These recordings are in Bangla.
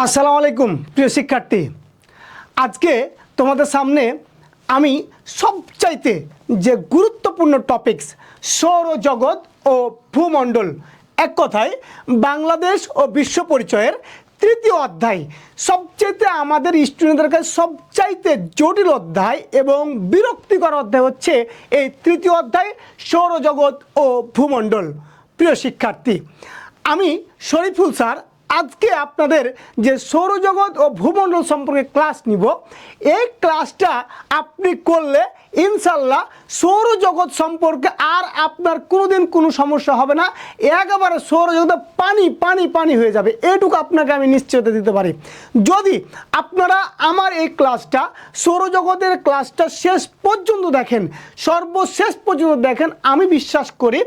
আসসালামু আলাইকুম প্রিয় শিক্ষার্থী। আজকে তোমাদের সামনে আমি সবচাইতে যে গুরুত্বপূর্ণ টপিকস সৌরজগৎ ও ভূমণ্ডল, এক কথায় বাংলাদেশ ও বিশ্ব পরিচয়ের তৃতীয় অধ্যায়, সবচাইতে আমাদের স্টুডেন্টদের কাছে সবচাইতে জটিল অধ্যায় এবং বিরক্তিকর অধ্যায় হচ্ছে এই তৃতীয় অধ্যায় সৌরজগৎ ও ভূমণ্ডল। প্রিয় শিক্ষার্থী, আমি শরীফুল স্যার আজকে আপনাদের যে সৌরজগৎ ও ভূমণ্ডল সম্পর্কে ক্লাস নিব। এই ক্লাসটা আপনি করলে ইনশাল্লাহ সৌরজগৎ সম্পর্কে আর আপনার কোনোদিন কোনো সমস্যা হবে না। একেবারে সৌরজগতে পানি পানি পানি হয়ে যাবে, এটুকু আপনাকে আমি নিশ্চয়তা দিতে পারি। যদি আপনারা আমার এই ক্লাসটা সৌরজগতের ক্লাসটা শেষ পর্যন্ত দেখেন, সর্বশেষ পর্যন্ত দেখেন, আমি বিশ্বাস করি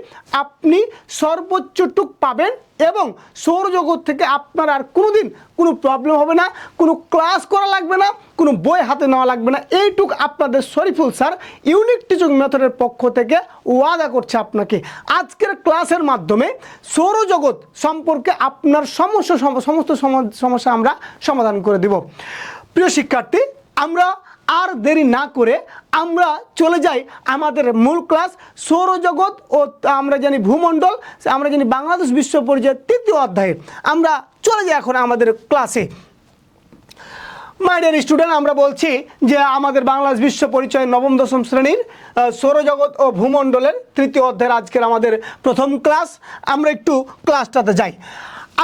আপনি সর্বোচ্চটুক পাবেন এবং সৌরজগৎ থেকে আপনার আর কোনোদিন কোনো প্রবলেম হবে না, কোনো ক্লাস করা লাগবে না, কোনো বই হাতে নেওয়া লাগবে না। এইটুক আপনাদের শরীফুল স্যার ইউনিক টিচিং মেথডের পক্ষ থেকে ওয়াদা করছে আপনাকে। আজকের ক্লাসের মাধ্যমে সৌরজগৎ সম্পর্কে আপনার সমস্ত সমস্যা আমরা সমাধান করে দেব। প্রিয় শিক্ষার্থী, আমরা আর দেরি না করে আমরা চলে যাই আমাদের মূল ক্লাস সৌরজগৎ ও আমরা জানি ভূমণ্ডল, আমরা জানি বাংলাদেশ বিশ্ব পরিচয়ের তৃতীয় অধ্যায়ে। আমরা চলে যাই এখন আমাদের ক্লাসে। মাই ডিয়ার স্টুডেন্ট, আমরা বলছি যে আমাদের বাংলাদেশ বিশ্ব পরিচয় নবম দশম শ্রেণীর সৌরজগৎ ও ভূমণ্ডলের তৃতীয় অধ্যায়ের আজকের আমাদের প্রথম ক্লাস। আমরা একটু ক্লাসটাতে যাই।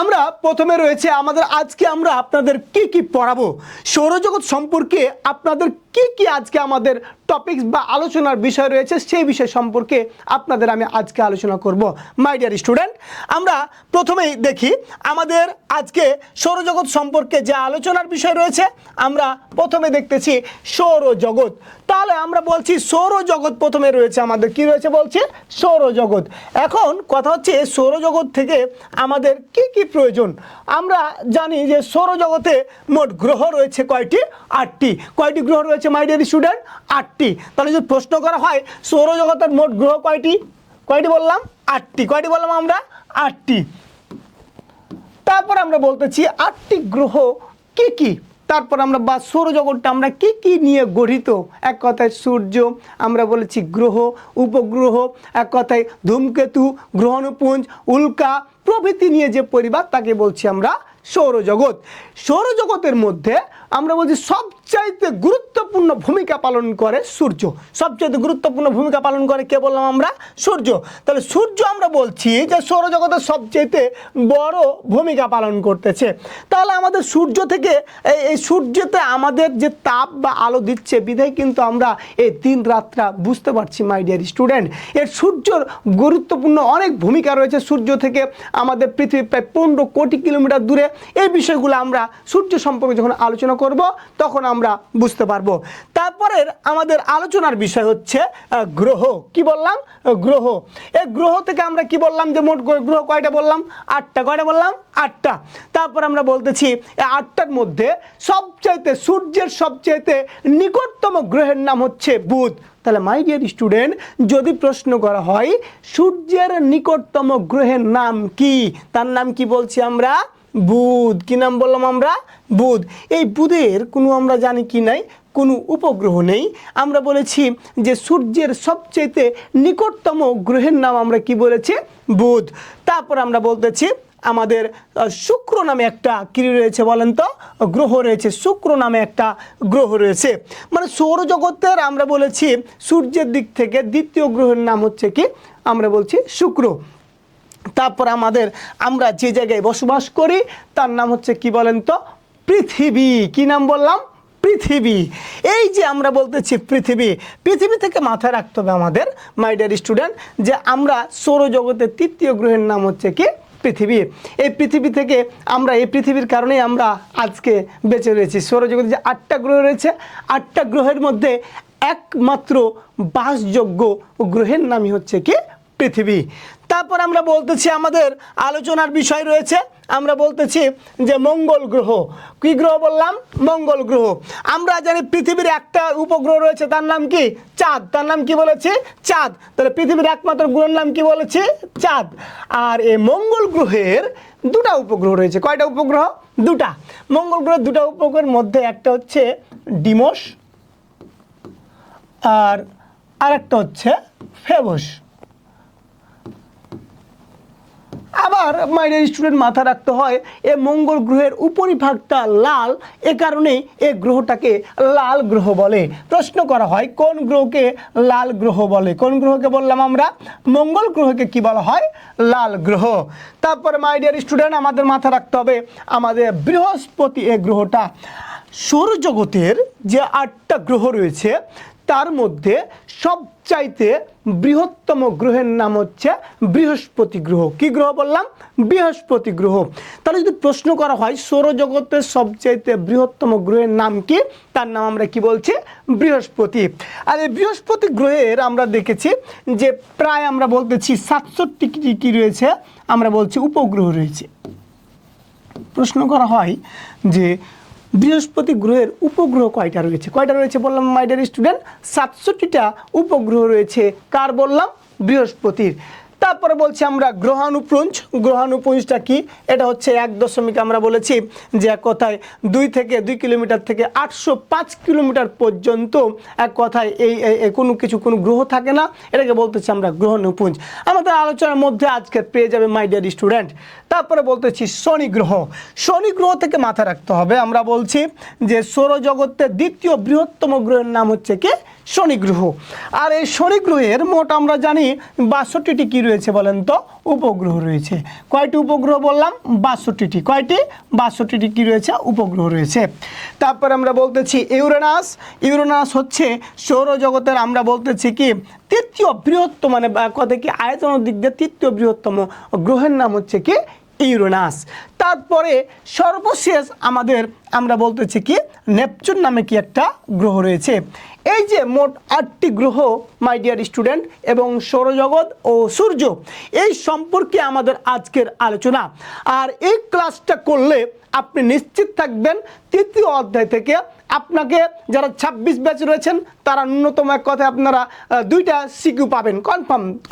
আমরা প্রথমে রয়েছে আমাদের আজকে আমরা আপনাদের কি পড়াবো, সৌরজগৎ সম্পর্কে আপনাদের কি আজকে আমাদের টপিকস বা আলোচনার বিষয় রয়েছে, সেই বিষয় সম্পর্কে আপনাদের আমি আজকে আলোচনা করব। মাই ডিয়ার স্টুডেন্ট, আমরা প্রথমেই দেখি আমাদের আজকে সৌরজগৎ সম্পর্কে যে আলোচনার বিষয় রয়েছে। আমরা প্রথমে দেখতেছি সৌরজগৎ। তাহলে আমরা বলছি সৌরজগৎ প্রথমে রয়েছে আমাদের কি রয়েছে বলছে সৌরজগৎ। এখন কথা হচ্ছে সৌরজগৎ থেকে আমাদের কি প্রয়োজন। আমরা জানি যে সৌরজগতে মোট গ্রহ রয়েছে কয়টি? 8টি। কয়টি গ্রহ রয়েছে মাই ডিয়ার স্টুডেন্ট? 8টি। তাহলে যদি প্রশ্ন করা হয় সৌরজগতের মোট গ্রহ কয়টি, কয়টি বললাম? 8টি। কয়টি বললাম আমরা? 8টি। তারপর আমরা বলতেছি 8টি গ্রহ কি। তারপর আমরা বা সৌরজগৎটা আমরা কি নিয়ে গঠিত। এক কথায় সূর্য, আমরা বলেছি গ্রহ, উপগ্রহ, এক কথায় ধূমকেতু, গ্রহাণুপুঞ্জ, উল্কা প্রভৃতি নিয়ে যে পরিবার তাকে বলছি আমরা সৌরজগৎ। সৌরজগতের মধ্যে আমরা বলছি সবচাইতে গুরুত্বপূর্ণ ভূমিকা পালন করে সূর্য। সবচাইতে গুরুত্বপূর্ণ ভূমিকা পালন করে কে বললাম আমরা? সূর্য। তাহলে সূর্য আমরা বলছি যে সৌরজগতের সবচাইতে বড় ভূমিকা পালন করতেছে। তাহলে আমাদের সূর্য থেকে এই সূর্যতে আমাদের যে তাপ বা আলো দিচ্ছে বিধায় কিন্তু আমরা এই দিন রাতটা বুঝতে পারছি মাই ডিয়ার স্টুডেন্ট। এর সূর্যর গুরুত্বপূর্ণ অনেক ভূমিকা রয়েছে। সূর্য থেকে আমাদের পৃথিবী প্রায় 15 কোটি কিলোমিটার দূরে। এই বিষয়গুলো আমরা সূর্য সম্পর্কে যখন আলোচনা করব তখন আমরা বুঝতে পারবো। তারপরের আমাদের আলোচনার বিষয় হচ্ছে গ্রহ। কি বললাম? গ্রহ। এই গ্রহ থেকে আমরা কি বললাম যে মোট গ্রহ কয়টা বললাম? 8টা। কয়টা বললাম? 8টা। তারপর আমরা বলতেছি এই 8টার মধ্যে সবচাইতে সূর্যের সবচাইতে নিকটতম গ্রহের নাম হচ্ছে বুধ। তাহলে মাই ডিয়ার স্টুডেন্ট, যদি প্রশ্ন করা হয় সূর্যের নিকটতম গ্রহের নাম কি, তার নাম কি বলছি আমরা? বুধ। কি নাম বললাম আমরা? বুধ। এই বুধের কোনো আমরা জানি কি নাই, কোনো উপগ্রহ নেই। আমরা বলেছি যে সূর্যের সবচেয়ে নিকটতম গ্রহের নাম আমরা কি বলেছি? বুধ। তারপর আমরা বলতেছি আমাদের শুক্র নামে একটা কি রয়েছে বলেন তো? গ্রহ রয়েছে। শুক্র নামে একটা গ্রহ রয়েছে। মানে সৌরজগতের আমরা বলেছি সূর্যের দিক থেকে দ্বিতীয় গ্রহের নাম হচ্ছে কি? আমরা বলছি শুক্র। তারপর আমরা যে জায়গায় বসবাস করি তার নাম হচ্ছে কি বলেন তো? পৃথিবী। কি নাম বললাম? পৃথিবী। এই যে আমরা বলতেছি পৃথিবী থেকে মাথায় রাখতে হবে আমাদের মাই ডিয়ার স্টুডেন্ট যে আমরা সৌরজগতের তৃতীয় গ্রহের নাম হচ্ছে কি? পৃথিবী। এই পৃথিবী থেকে আমরা এই পৃথিবীর কারণেই আমরা আজকে বেঁচে রয়েছি। সৌরজগতে যে 8টা গ্রহ রয়েছে, 8টা গ্রহের মধ্যে একমাত্র বাসযোগ্য গ্রহের নামই হচ্ছে কি? পৃথিবী। তারপর আমরা বলতেছি আমাদের আলোচনার বিষয় রয়েছে, আমরা বলতেছি যে মঙ্গল গ্রহ। কি গ্রহ বললাম? মঙ্গল গ্রহ। আমরা জানি পৃথিবীর একটা উপগ্রহ রয়েছে, তার নাম কি? চাঁদ। তার নাম কি বলেছি? চাঁদ। তাহলে পৃথিবীর একমাত্র গ্রহের নাম কি বলেছি? চাঁদ। আর এই মঙ্গল গ্রহের দুটা উপগ্রহ রয়েছে। কয়টা উপগ্রহ? দুটা। মঙ্গল গ্রহের দুটা উপগ্রহের মধ্যে একটা হচ্ছে ডিমোস আর আরেকটা হচ্ছে ফেবস। আবার মাই ডিয়ার স্টুডেন্ট, মাথা রাখতে হয় এ মঙ্গল গ্রহের উপরিভাগটা লাল, এ কারণেই এই গ্রহটাকে লাল গ্রহ বলে। প্রশ্ন করা হয় কোন গ্রহকে লাল গ্রহ বলে? কোন গ্রহকে বললাম আমরা? মঙ্গল গ্রহকে কি বলা হয়? লাল গ্রহ। তারপরে মাই ডিয়ার স্টুডেন্ট, আমাদের মাথা রাখতে হবে আমাদের বৃহস্পতি এই গ্রহটা সৌরজগতের যে 8টা গ্রহ রয়েছে তার মধ্যে সবচাইতে বৃহত্তম গ্রহের নাম হচ্ছে বৃহস্পতি গ্রহ। কি গ্রহ বললাম? বৃহস্পতি গ্রহ। তাহলে যদি প্রশ্ন করা হয় সৌরজগতের সবচাইতে বৃহত্তম গ্রহের নাম কি, তার নাম আমরা কি বলছি? বৃহস্পতি। আর এই বৃহস্পতি গ্রহের আমরা দেখেছি যে প্রায় আমরা বলতেছি 67টি কি রয়েছে, আমরা বলছি উপগ্রহ রয়েছে। প্রশ্ন করা হয় যে বৃহস্পতি গ্রহের উপগ্রহ কয়টা রয়েছে? কয়টা রয়েছে বললাম মাই ডিয়ার স্টুডেন্ট? 67টা উপগ্রহ রয়েছে। কার বললাম? বৃহস্পতির। তারপরে বলছি আমরা গ্রহাণুপুঞ্জ। গ্রহাণুপুঞ্জটা কি? এটা হচ্ছে 1 আমরা বলেছি যে এক কথায় 2 কিলোমিটার থেকে 805 কিলোমিটার পর্যন্ত এক কথায় এই কোনো গ্রহ থাকে না, এটাকে বলতেছি আমরা গ্রহাণুপুঞ্জ। আমাদের আলোচনার মধ্যে আজকে পেয়ে যাবে মাই ডিয়ার স্টুডেন্ট। তারপরে বলতেছি শনি গ্রহ। শনি গ্রহ থেকে মাথা রাখতে হবে, আমরা বলছি যে সৌরজগতের দ্বিতীয় বৃহত্তম গ্রহের নাম হচ্ছে কি? শনি গ্রহ। আর এই শনি গ্রহের মোট আমরা জানি 62টি কি রয়েছে বলেন তো? উপগ্রহ রয়েছে। কয়টি উপগ্রহ বললাম? 62টি। কয়টি? 62টি কি রয়েছে? উপগ্রহ রয়েছে। তারপর আমরা বলতেছি ইউরেনাস। ইউরেনাস হচ্ছে সৌরজগতের আমরা বলতেছি কি তৃতীয় বৃহত্তম, মানে কথা কি আয়তনের দিক দিয়ে তৃতীয় বৃহত্তম গ্রহের নাম হচ্ছে কি? ইউরেনাস। তারপরে সর্বশেষ আমাদের আমরা বলতেছি কি নেপচুন নামে কি একটা গ্রহ রয়েছে। এই যে মোট 8টি গ্রহ মাই ডিয়ার স্টুডেন্ট এবং সৌরজগৎ ও সূর্য, এই সম্পর্কে আমাদের আজকের আলোচনা। আর এই ক্লাসটা করলে আপনি নিশ্চিত থাকবেন তৃতীয় অধ্যায় থেকে আপনাকে যারা 26 ব্যাচ রয়েছেন তারা ন্যূনতম এক কথায় আপনারা 2টা সিকিউ পাবেন,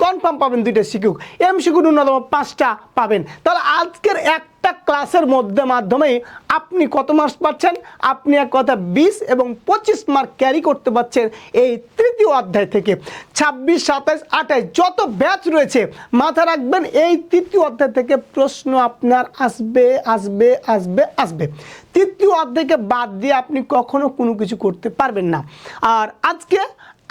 কনফার্ম পাবেন 2টা সিকিউ। এমসিকিউ ন্যূনতম 5টা পাবেন। তাহলে আজকের একটা ক্লাসের মাধ্যমে আপনি কত মার্কস পাচ্ছেন? আপনি এক কথা 20 এবং 25 মার্ক ক্যারি করতে পারছেন এই তৃতীয় অধ্যায় থেকে। 26, 27, 28 যত ব্যাচ রয়েছে মাথা রাখবেন এই তৃতীয় অধ্যায় থেকে প্রশ্ন আপনার আসবে আসবে আসবে আসবে। তৃতীয় অধ্যায়কে বাদ দিয়ে আপনি কখনো কোনো কিছু করতে পারবেন না। আর আজকে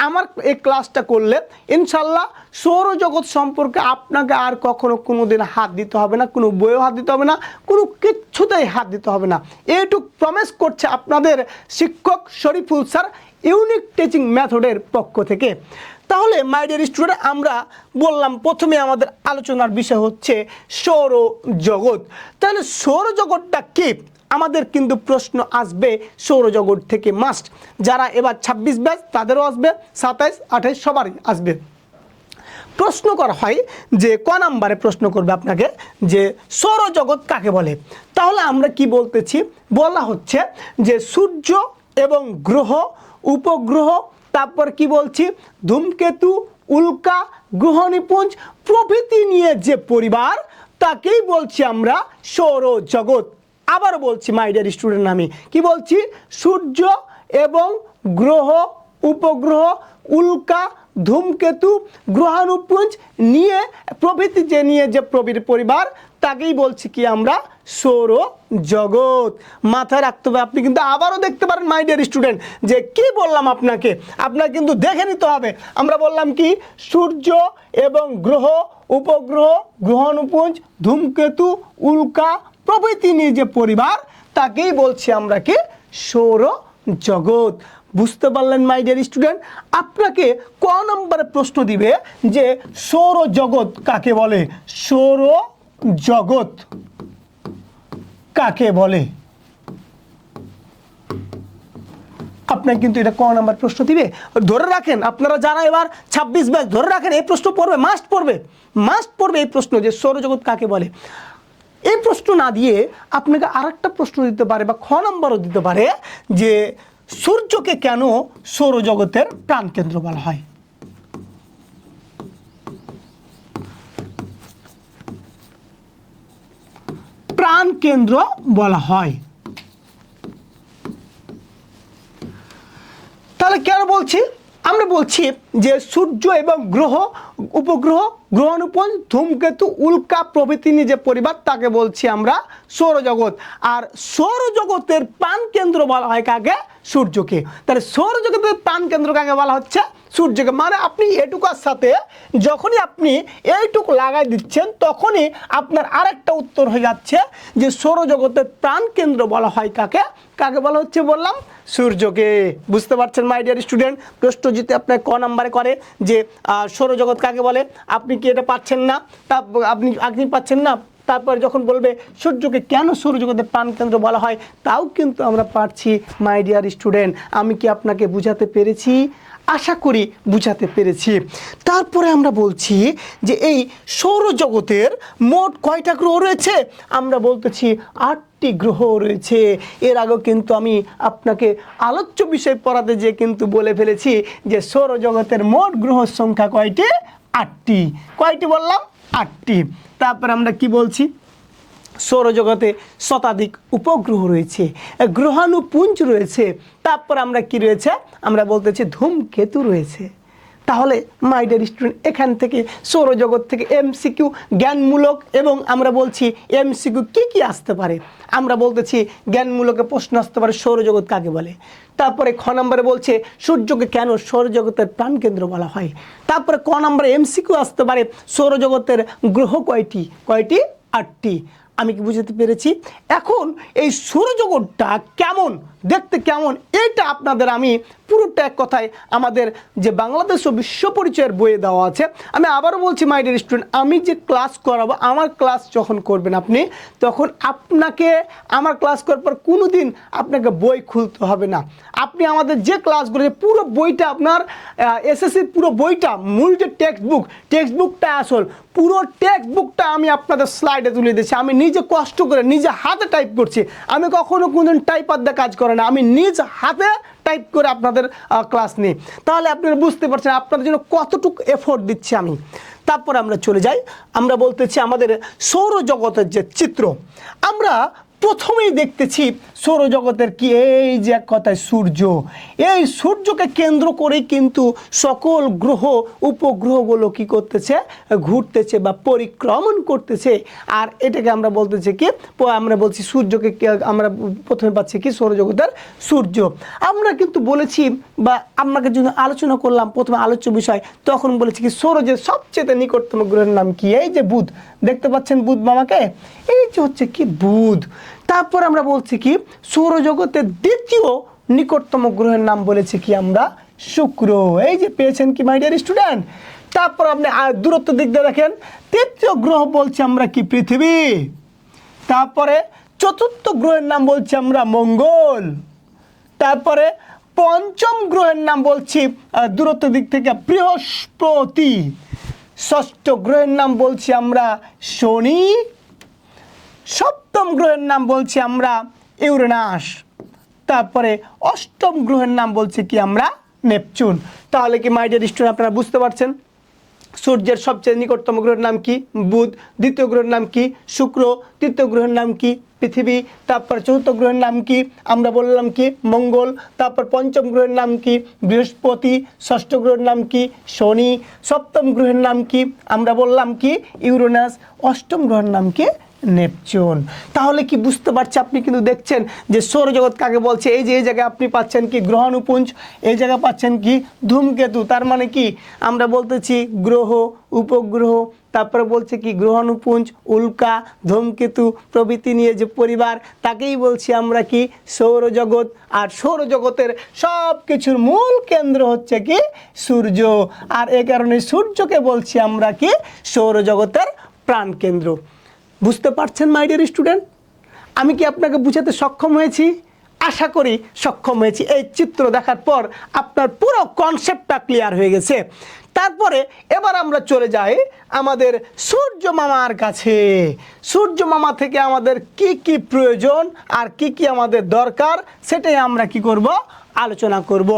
আমার এই ক্লাসটা করলে ইনশাল্লাহ সৌরজগৎ সম্পর্কে আপনাকে আর কখনো কোনো দিন হাত দিতে হবে না, কোনো বইও হাত দিতে হবে না, কোনো কিচ্ছুতেই হাত দিতে হবে না। এইটুকু প্রমিস করছে আপনাদের শিক্ষক শরীফুল স্যার, ইউনিক টিচিং মেথডের পক্ষ থেকে। তাহলে মাই ডিয়ার স্টুডেন্ট, আমরা বললাম প্রথমে আমাদের আলোচনার বিষয় হচ্ছে সৌরজগৎ। তাহলে সৌরজগৎটা কি? আমাদের কিন্তু প্রশ্ন আসবে সৌরজগৎ থেকে মাস্ট। যারা এবার 26 ব্যাচ তাদেরও আসবে, 27, 28 সবারই আসবে। প্রশ্ন করা হয় যে ক নাম্বারে প্রশ্ন করবে আপনাকে যে সৌরজগৎ কাকে বলে? তাহলে আমরা কি বলতেছি? বলা হচ্ছে যে সূর্য এবং গ্রহ, উপগ্রহ, তারপর কি বলছি ধূমকেতু, উল্কা, গ্রহণীপুঞ্জ প্রভৃতি নিয়ে যে পরিবার তাকেই বলছি আমরা সৌরজগৎ। আবার বলছি মাই ডিয়ার স্টুডেন্ট, আমি কি বলছি? সূর্য এবং গ্রহ, উপগ্রহ, উল্কা, ধূমকেতু, গ্রহাণুপুঞ্জ নিয়ে প্রভৃতি যে পরিবার তাকেই বলছি কি আমরা সৌরজগৎ। মাথায় রাখতে হবে। আপনি কিন্তু আবারও দেখতে পারেন মাই ডিয়ার স্টুডেন্ট যে কি বললাম আপনাকে কিন্তু দেখে নিতে হবে। আমরা বললাম কি সূর্য এবং গ্রহ, উপগ্রহ, গ্রহাণুপুঞ্জ, ধূমকেতু, উল্কা প্রভৃতি নিয়ে যে পরিবার তাকেই বলছি আমরা কি সৌরজগৎ। বুঝতে পারলেন মাই ডিয়ার স্টুডেন্ট? আপনাকে ক নম্বরে প্রশ্ন দিবে যে সৌরজগৎ কাকে বলে? সৌরজগৎ কাকে বলে? আপনাকে কিন্তু এটা ক নাম্বার প্রশ্ন দিবে। ধরে রাখেন আপনারা যারা এবার 26 ব্যাচ ধরে রাখেন, এই প্রশ্ন পড়বে, মাস্ট পড়বে এই প্রশ্ন যে সৌরজগৎ কাকে বলে। এই প্রশ্ন না দিয়ে আপনাকে আরেকটা প্রশ্ন দিতে পারে বা খ নাম্বারও দিতে পারে যে সূর্যকে কেন সৌরজগতের প্রাণকেন্দ্র বলা হয়। প্রাণকেন্দ্র বলা হয়। তাহলে কেন বলছি? আমরা বলছি যে সূর্য এবং গ্রহ, উপগ্রহ, গ্রহাণুপুঞ্জ, ধূমকেতু, উল্কা প্রভৃতি নিয়ে যে পরিবার তাকে বলছি আমরা সৌরজগৎ। আর সৌরজগতের প্রাণকেন্দ্র বলা হয় কাকে? সূর্যকে। তাহলে সৌরজগতের প্রাণকেন্দ্র কাকে বলা হচ্ছে? সূর্যকে। মানে আপনি এটুকুর সাথে যখনই আপনি এইটুকু লাগাই দিচ্ছেন তখনই আপনার আরেকটা উত্তর হয়ে যাচ্ছে যে সৌরজগতের প্রাণকেন্দ্র বলা হয় কাকে? কাকে বলা হচ্ছে বললাম? সূর্যকে। বুঝতে পারছেন মাই ডিয়ার স্টুডেন্ট? প্রশ্ন যদি আপনার ক নাম্বারে করে যে সৌরজগৎ কাকে বলে, আপনি কি এটা পাচ্ছেন না? তা আপনি পাচ্ছেন না, তারপর যখন বলবে সূর্যকে কেন সৌরজগতের প্রাণকেন্দ্র বলা হয়, তাও কিন্তু আমরা পারছি মাই ডিয়ার স্টুডেন্ট। আমি কি আপনাকে বুঝাতে পেরেছি? আশা করি বুঝাতে পেরেছি। তারপরে আমরা বলছি যে এই সৌরজগতের মোট কয়টা গ্রহ রয়েছে? আমরা বলতেছি 8টি গ্রহ রয়েছে। এর আগেও কিন্তু আমি আপনাকে আলোচ্য বিষয় পড়াতে যেয়ে কিন্তু বলে ফেলেছি যে সৌরজগতের মোট গ্রহের সংখ্যা কয়টি? 8টি। কয়টি বললাম? 8টি। তারপর আমরা কি বলছি? সৌরজগতে শতাধিক উপগ্রহ রয়েছে, গ্রহাণুপুঞ্জ রয়েছে। তারপর আমরা কি রয়েছে? আমরা বলতেছি ধূমকেতু রয়েছে। তাহলে মাই ডিয়ার স্টুডেন্ট, এখান থেকে সৌরজগৎ থেকে এমসিকিউ জ্ঞানমূলক এবং আমরা বলছি এমসিকিউ কি আসতে পারে। আমরা বলতেছি জ্ঞানমূলকে প্রশ্ন আসতে পারে সৌরজগৎ কাকে বলে। তারপরে খ নম্বরে বলছে সূর্যকে কেন সৌরজগতের প্রাণকেন্দ্র বলা হয়। তারপরে ক নম্বরে এমসিকিউ আসতে পারে সৌরজগতের গ্রহ কয়টি? 8টি। আমি কি বুঝাতে পেরেছি? এখন এই সৌরজগৎটা কেমন দেখতে, কেমন, এটা আপনাদের আমি পুরোটা এক কথায় আমাদের যে বাংলাদেশ ও বিশ্ব পরিচয়ের বইয়ে দেওয়া আছে। আমি আবারও বলছি মাই ডিয়ার স্টুডেন্ট, আমি যে ক্লাস করাবো, আমার ক্লাস যখন করবেন আপনি, তখন আপনাকে আমার ক্লাস করার পর কোনো দিন আপনাকে বই খুলতে হবে না। আপনি আমাদের যে ক্লাসগুলো, পুরো বইটা আপনার এসএসসির পুরো বইটা, মূল যে টেক্সটবুকটা আসল, পুরো টেক্সটবুকটা আমি আপনাদের স্লাইডে তুলে দিচ্ছি। আমি নিজে কষ্ট করে নিজে হাতে টাইপ করছি। আমি কখনো কোনোদিন টাইপার দিয়ে কাজ করে না, আমি নিজ হাতে টাইপ করে আপনাদের ক্লাস নিই। তাহলে আপনারা বুঝতে পারছেন আপনাদের জন্য কতটুকু এফোর্ট দিচ্ছি আমি। তারপর আমরা চলে যাই, আমরা বলতেছি আমাদের সৌরজগতের যে চিত্র। আমরা প্রথমেই দেখতেছি সৌরজগতের কি, এই যে এক কথায় সূর্য। এই সূর্যকে কেন্দ্র করেই কিন্তু সকল গ্রহ উপগ্রহগুলো কি করতেছে? ঘুরতেছে বা পরিক্রমণ করতেছে। আর এটাকে আমরা বলতেছি কি? আমরা বলছি সূর্যকে আমরা প্রথমে পাচ্ছি কি? সৌরজগতের সূর্য। আমরা কিন্তু বলেছি বা আপনাকে যদি আলোচনা করলাম প্রথমে আলোচ্য বিষয়, তখন বলেছি কি সৌরজগতের সবচেয়ে নিকটতম গ্রহের নাম কি? এই যে বুধ। দেখতে পাচ্ছেন বুধ মামাকে? এই যে হচ্ছে কি বুধ। তারপর আমরা বলছি কি সৌরজগতের দ্বিতীয় নিকটতম গ্রহের নাম বলেছি কি আমরা? শুক্র। এই যে পেয়েছেন কি মাই ডিয়ার স্টুডেন্ট? তারপর আপনি দূরত্ব দিক দিয়ে দেখেন, তৃতীয় গ্রহ বলছি আমরা কি? পৃথিবী। তারপরে চতুর্থ গ্রহের নাম বলছি আমরা মঙ্গল। তারপরে পঞ্চম গ্রহের নাম বলছি দূরত্ব দিক থেকে বৃহস্পতি। ষষ্ঠ গ্রহের নাম বলছি আমরা শনি। সপ্তম গ্রহের নাম বলছি আমরা ইউরেনাস। তারপরে অষ্টম গ্রহের নাম বলছি কি আমরা? নেপচুন। তাহলে কি মাই ডিয়ার স্টুডেন্ট আপনারা বুঝতে পারছেন সূর্যের সবচেয়ে নিকটতম গ্রহের নাম কি? বুধ। দ্বিতীয় গ্রহের নাম কি? শুক্র। তৃতীয় গ্রহের নাম কি? পৃথিবী। তারপর চতুর্থ গ্রহের নাম কি? আমরা বললাম কি? মঙ্গল। তারপর পঞ্চম গ্রহের নাম কি? বৃহস্পতি। ষষ্ঠ গ্রহের নাম কি? শনি। সপ্তম গ্রহের নাম কি? আমরা বললাম কি? ইউরেনাস। অষ্টম গ্রহের নাম কি? নেপচুন। তাহলে কি বুঝতে পারছি? আপনি কিন্তু দেখছেন যে সৌরজগৎ কাকে বলছে। এই যে এই জায়গায় আপনি পাচ্ছেন কি? গ্রহাণুপুঞ্জ। এই জায়গায় পাচ্ছেন কি? ধূমকেতু। তার মানে কি আমরা বলতেছি গ্রহ, উপগ্রহ, তারপরে বলছে কি গ্রহাণুপুঞ্জ, উল্কা, ধূমকেতু প্রভৃতি নিয়ে যে পরিবার, তাকেই বলছি আমরা কি? সৌরজগৎ। আর সৌরজগতের সব কিছুর মূল কেন্দ্র হচ্ছে কি? সূর্য। আর এ কারণে সূর্যকে বলছি আমরা কি? সৌরজগতের প্রাণকেন্দ্র। বুঝতে পারছেন মাই ডিয়ার স্টুডেন্ট? আমি কি আপনাকে বুঝাতে সক্ষম হয়েছি? আশা করি সক্ষম হয়েছি। এই চিত্র দেখার পর আপনার পুরো কনসেপ্টটা ক্লিয়ার হয়ে গেছে। তারপরে এবার আমরা চলে যাই আমাদের সূর্য মামার কাছে। সূর্য মামা থেকে আমাদের কি কি প্রয়োজন আর কি কি আমাদের দরকার সেটাই আমরা কি করব, আলোচনা করব।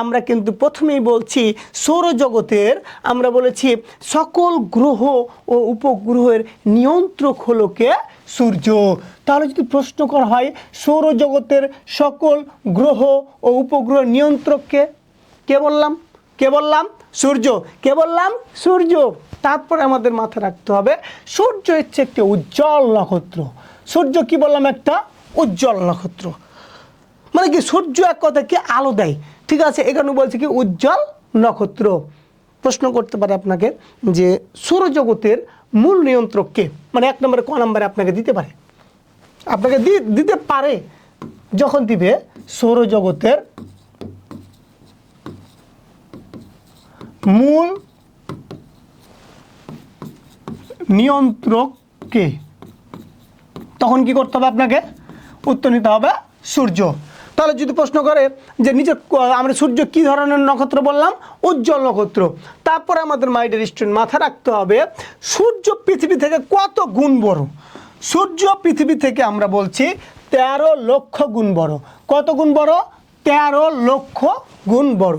আমরা কিন্তু প্রথমেই বলছি সৌরজগতের, আমরা বলেছি সকল গ্রহ ও উপগ্রহের নিয়ন্ত্রক হলো কে? সূর্য। তাহলে যদি প্রশ্ন করা হয় সৌরজগতের সকল গ্রহ ও উপগ্রহের নিয়ন্ত্রককে, কে বললাম? কে বললাম? সূর্য। কে বললাম? সূর্য। তারপরে আমাদের মাথায় রাখতে হবে সূর্য হচ্ছে একটি উজ্জ্বল নক্ষত্র। সূর্য কি বললাম? একটা উজ্জ্বল নক্ষত্র। মানে কি সূর্য এক কথা কি আলো দেয়, ঠিক আছে, এখানে বলছে কি উজ্জ্বল নক্ষত্র। প্রশ্ন করতে পারে আপনাকে যে সৌরজগতের মূল নিয়ন্ত্রক কে, মানে 1 নম্বরে ক নম্বরে আপনাকে দিতে পারে, আপনাকে দিতে পারে যখন দিবে সৌরজগতের মূল নিয়ন্ত্রক কে, তখন কি করতে হবে আপনাকে? উত্তর নিতে হবে সূর্য। তাহলে যদি প্রশ্ন করে যে নিচে আমরা সূর্য কি ধরনের নক্ষত্র বললাম? উজ্জ্বল নক্ষত্র। তারপরে আমাদের মাই ডিয়ার স্টুডেন্ট মাথায় রাখতে হবে সূর্য পৃথিবী থেকে কত গুণ বড়। সূর্য পৃথিবী থেকে আমরা বলছি 13 লক্ষ গুণ বড়। কত গুণ বড়? 13 লক্ষ গুণ বড়।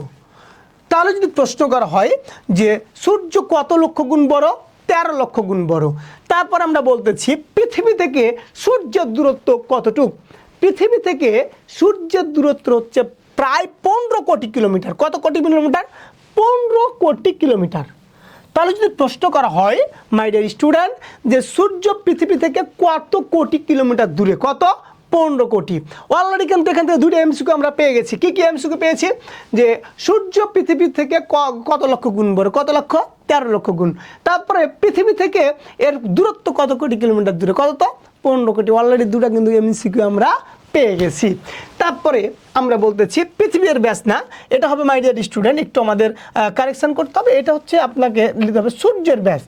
তাহলে যদি প্রশ্ন করা হয় যে সূর্য কত লক্ষ গুণ বড়? 13 লক্ষ গুণ বড়। তারপর আমরা বলতেছি পৃথিবী থেকে সূর্যের দূরত্ব কতটুকু? পৃথিবী থেকে সূর্যের দূরত্ব হচ্ছে প্রায় 15 কোটি কিলোমিটার। কত কোটি কিলোমিটার? 15 কোটি কিলোমিটার। তাহলে যদি প্রশ্ন করা হয় মাই ডিয়ার স্টুডেন্ট যে সূর্য পৃথিবী থেকে কত কোটি কিলোমিটার দূরে? কত? 15 কোটি। অলরেডি কিন্তু এখান থেকে 2টা এমসিকিউ আমরা পেয়ে গেছি। কি কি এমসিকিউ পেয়েছি? যে সূর্য পৃথিবী থেকে কত লক্ষ গুণ বড়? কত লক্ষ? 13 লক্ষ গুণ। তারপরে পৃথিবী থেকে এর দূরত্ব কত কোটি কিলোমিটার দূরে? কত? তো 15 কোটি। অলরেডি 2টা কিন্তু এমসিকিউ আমরা পেয়ে গেছি। তারপরে আমরা বলতেছি পৃথিবীর ব্যাস না, এটা হবে মাই ডিয়ার স্টুডেন্ট, একটু আমাদের কারেকশন করতে হবে। এটা হচ্ছে আপনাকে লিখতে হবে সূর্যের ব্যাস।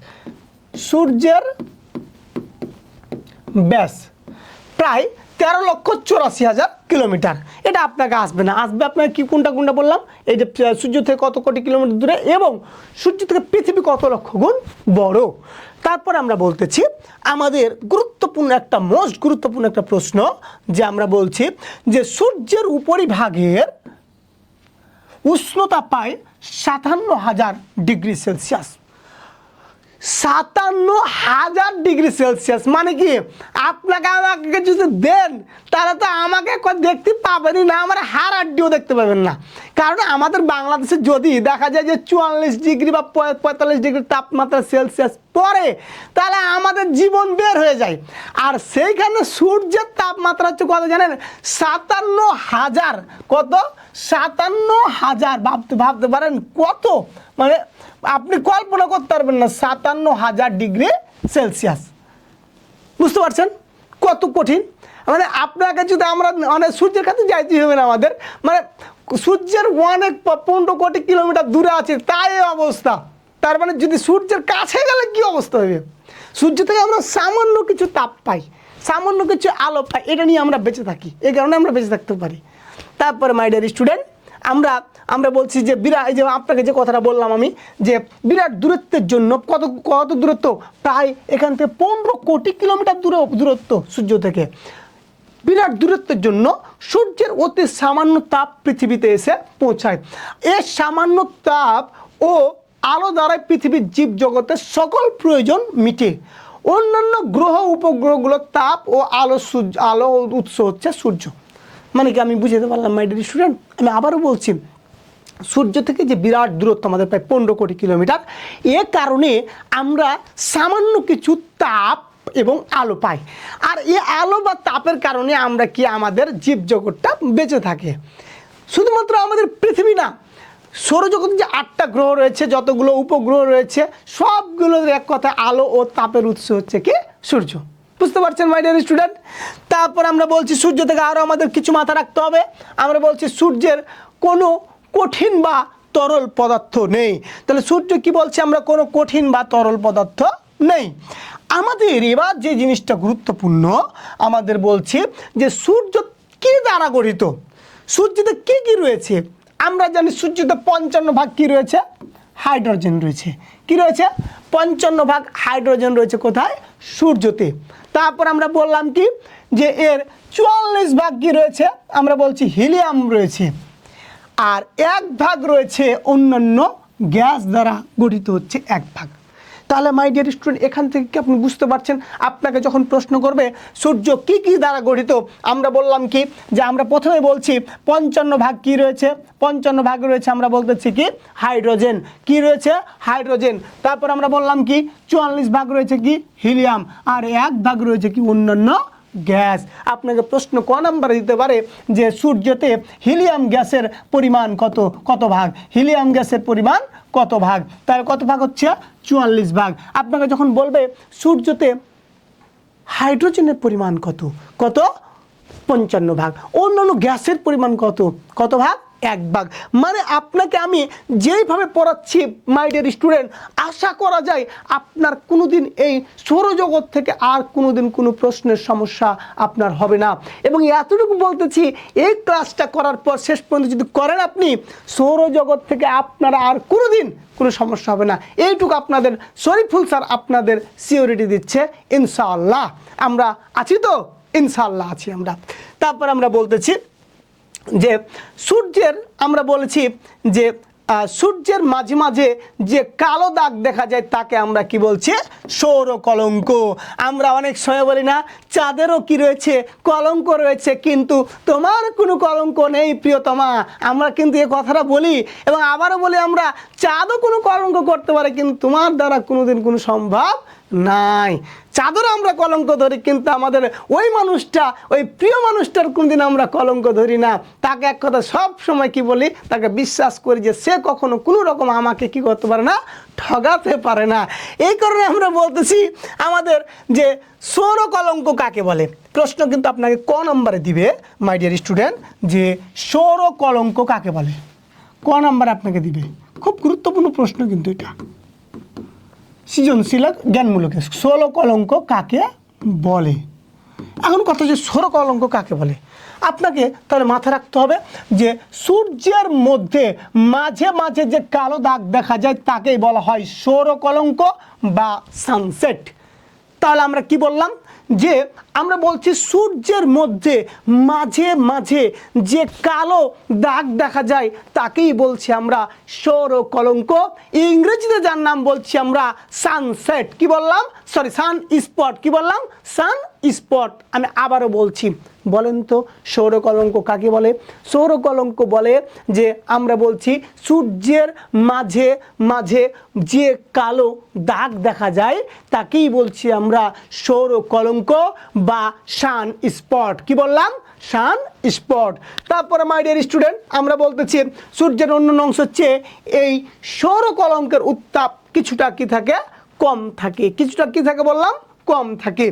সূর্যের ব্যাস প্রায় 13,84,000 কিলোমিটার। এটা আপনাকে আসবে না, আসবে আপনার কি কোনটা কোনটা বললাম, এই যে সূর্য থেকে কত কোটি কিলোমিটার দূরে এবং সূর্য থেকে পৃথিবী কত লক্ষ গুণ বড়। তারপর আমরা বলতেছি আমাদের গুরুত্বপূর্ণ একটা মোস্ট গুরুত্বপূর্ণ একটা প্রশ্ন যে আমরা বলছি যে সূর্যের উপরিভাগের উষ্ণতা পায় 57,000 ডিগ্রি সেলসিয়াস। 57,000 ডিগ্রি সেলসিয়াস মানে কি? আপনাকে আমাকে যদি দেন তাহলে তো আমাকে দেখতে পাবেনই না, আমার হাড় আড্ডিও দেখতে পাবেন না। কারণ আমাদের বাংলাদেশে যদি দেখা যায় যে 44 ডিগ্রি বা 45 ডিগ্রি তাপমাত্রা সেলসিয়াস পড়ে তাহলে আমাদের জীবন বের হয়ে যায়। আর সেইখানে সূর্যের তাপমাত্রা হচ্ছে কত জানেন? 57,000। কত? 57,000। ভাবতে পারেন কত, মানে আপনি কল্পনা করতে পারবেন না। 57,000 ডিগ্রি সেলসিয়াস, বুঝতে পারছেন কত কঠিন? মানে আপনাকে যদি আমরা অনেক সূর্যের কাছে যাইতে হবে না, আমাদের মানে সূর্যের অনেক 15 কোটি কিলোমিটার দূরে আছে তাই এই অবস্থা। তার মানে যদি সূর্যের কাছে গেলে কি অবস্থা হবে? সূর্য থেকে আমরা সামান্য কিছু তাপ পাই, সামান্য কিছু আলো পাই, এটা নিয়ে আমরা বেঁচে থাকি, এই কারণে আমরা বেঁচে থাকতে পারি। তারপরে মাই ডিয়ার স্টুডেন্ট আমরা বলছি যে বিরাট, এই যে আপনাকে যে কথাটা বললাম আমি যে বিরাট দূরত্বের জন্য কত দূরত্ব? প্রায় এখান থেকে 15 কোটি কিলোমিটার দূরত্ব সূর্য থেকে। বিরাট দূরত্বের জন্য সূর্যের অতি সামান্য তাপ পৃথিবীতে এসে পৌঁছায়। এই সামান্য তাপ ও আলো দ্বারাই পৃথিবীর জীবজগতের সকল প্রয়োজন মিটে। অন্যান্য গ্রহ উপগ্রহগুলোর তাপ ও আলো উৎস হচ্ছে সূর্য। মানে কি আমি বুঝাতে পারলাম মাই ডিয়ার স্টুডেন্ট? আমি আবারও বলছি সূর্য থেকে যে বিরাট দূরত্ব আমাদের প্রায় 15 কোটি কিলোমিটার, এ কারণে আমরা সামান্য কিছু তাপ এবং আলো পাই। আর এই আলো বা তাপের কারণে আমরা কি আমাদের জীবজগৎটা বেঁচে থাকে। শুধুমাত্র আমাদের পৃথিবী না, সৌরজগতে যে 8টা গ্রহ রয়েছে, যতগুলো উপগ্রহ রয়েছে, সবগুলোর এক কথা আলো ও তাপের উৎস হচ্ছে কি? সূর্য। বুঝতে পারছেন মাই ডিয়ার স্টুডেন্ট? তারপর আমরা বলছি সূর্য থেকে আরও আমাদের কিছু মাথা রাখতে হবে। আমরা বলছি সূর্যের কোনো কঠিন বা তরল পদার্থ নেই। তাহলে সূর্য কি বলছে? আমরা কোনো কঠিন বা তরল পদার্থ নেই। আমাদের এবার যে জিনিসটা গুরুত্বপূর্ণ, আমাদের বলছি যে সূর্য কী দ্বারা দ্বারা গঠিত? সূর্যতে কি কি রয়েছে? আমরা জানি সূর্যতে 55 কি রয়েছে? হাইড্রোজেন রয়েছে। কি রয়েছে? 55 হাইড্রোজেন রয়েছে কোথায়? সূর্যতে। তারপর আমরা বললাম কি যে এর 44 কি রয়েছে? আমরা বলছি হিলিয়াম রয়েছে। আর 1 রয়েছে অন্যান্য গ্যাস দ্বারা গঠিত হচ্ছে 1। তাহলে মাই ডিয়ার স্টুডেন্ট, এখান থেকে কি আপনি বুঝতে পারছেন? আপনাকে যখন প্রশ্ন করবে সূর্য কি কি দ্বারা গঠিত, আমরা বললাম কি যে আমরা প্রথমে বলছি 55 কি রয়েছে? 55 রয়েছে আমরা বলতেছি কি হাইড্রোজেন। কি রয়েছে? হাইড্রোজেন। তারপর আমরা বললাম কি 44 রয়েছে কি হিলিয়াম, আর 1 রয়েছে কি অন্যান্য গ্যাস। আপনাকে প্রশ্ন ক নাম্বারে দিতে পারে যে সূর্যতে হিলিয়াম গ্যাসের পরিমাণ কত ভাগ? হিলিয়াম গ্যাসের পরিমাণ কত ভাগ? তার কত ভাগ হচ্ছে? 44 আপনাকে যখন বলবে সূর্যতে হাইড্রোজেনের পরিমাণ কত? 55 অন্যান্য গ্যাসের পরিমাণ কত ভাগ? 1 মানে আপনাকে আমি যেইভাবে পড়াচ্ছি মাই ডিয়ার স্টুডেন্ট, আশা করা যায় আপনার কোনোদিন এই সৌরজগৎ থেকে আর কোনোদিন কোনো প্রশ্নের সমস্যা আপনার হবে না। এবং এতটুকু বলতেছি, এই ক্লাসটা করার পর শেষ পর্যন্ত যদি করেন আপনি, সৌরজগৎ থেকে আপনারা আর কোনোদিন কোনো সমস্যা হবে না। এইটুকু আপনাদের শরীফুল স্যার আপনাদের সিওরিটি দিচ্ছে ইনশাআল্লাহ। আমরা আছি তো? ইনশাআল্লাহ আছি আমরা। তারপর আমরা বলতেছি যে সূর্যের, আমরা বলেছি যে সূর্যের মাঝে মাঝে যে কালো দাগ দেখা যায় তাকে আমরা কি বলছি? সৌর কলঙ্ক। আমরা অনেক সময় বলি না চাঁদেরও কি রয়েছে? কলঙ্ক রয়েছে, কিন্তু তোমার কোনো কলঙ্ক নেই প্রিয়তমা। আমরা কিন্তু এই কথাটা বলি এবং আবারও বলি আমরা চাঁদও কোনো কলঙ্ক করতে পারে, কিন্তু তোমার দ্বারা কোনোদিন কোনো সম্ভব নাই। চাঁদেরও আমরা কলঙ্ক ধরি, কিন্তু আমাদের ওই মানুষটা, ওই প্রিয় মানুষটার কোনদিন আমরা কলঙ্ক ধরি না। তাকে এক কথা সব সময় কি বলি, তাকে বিশ্বাস করি যে সে কখনো কোনো রকম আমাকে কি করতে পারে না, ঠগাতে পারে না। এই কারণে আমরা বলতেছি আমাদের যে সৌর কলঙ্ক কাকে বলে। প্রশ্ন কিন্তু আপনাকে ক নম্বরে দিবে মাই ডিয়ার স্টুডেন্ট, যে সৌর কলঙ্ক কাকে বলে। ক নম্বরে আপনাকে দিবে। খুব গুরুত্বপূর্ণ প্রশ্ন কিন্তু এটা, সৃজনশীল জ্ঞানমূলক। সৌর কলঙ্ক কাকে বলে? এখন কথা যে সৌর কলঙ্ক কাকে বলে, আপনাকে তাহলে মাথায় রাখতে হবে যে সূর্যের মধ্যে মাঝে মাঝে যে কালো দাগ দেখা যায় তাকেই বলা হয় সৌর কলঙ্ক বা সানসেট। তাহলে আমরা কি বললাম যে আমরা বলছি সূর্যের মধ্যে মাঝে মাঝে যে কালো দাগ দেখা যায় তাকেই বলছি আমরা সৌর কলঙ্ক। ইংরেজিতে যার নাম বলছি আমরা সানসেট। কি বললাম? সরি, সান স্পট। কি বললাম? সান স্পট। আমি আবারও বলছি, বলেন তো সৌর কলঙ্ক কাকে বলে? সৌর কলঙ্ক বলে যে আমরা বলছি সূর্যের মাঝে মাঝে যে কালো দাগ দেখা যায় তাকেই বলছি আমরা সৌর কলঙ্ক বা সান স্পট। কি বললাম? সান স্পট। তারপরে মাই ডিয়ার স্টুডেন্ট, আমরা বলতেছি সূর্যের অন্য অংশ হচ্ছে এই সৌর কলঙ্কের উত্তাপ কিছুটা কি থাকে? কম থাকে। কিছুটা কি থাকে বললাম? কম থাকে।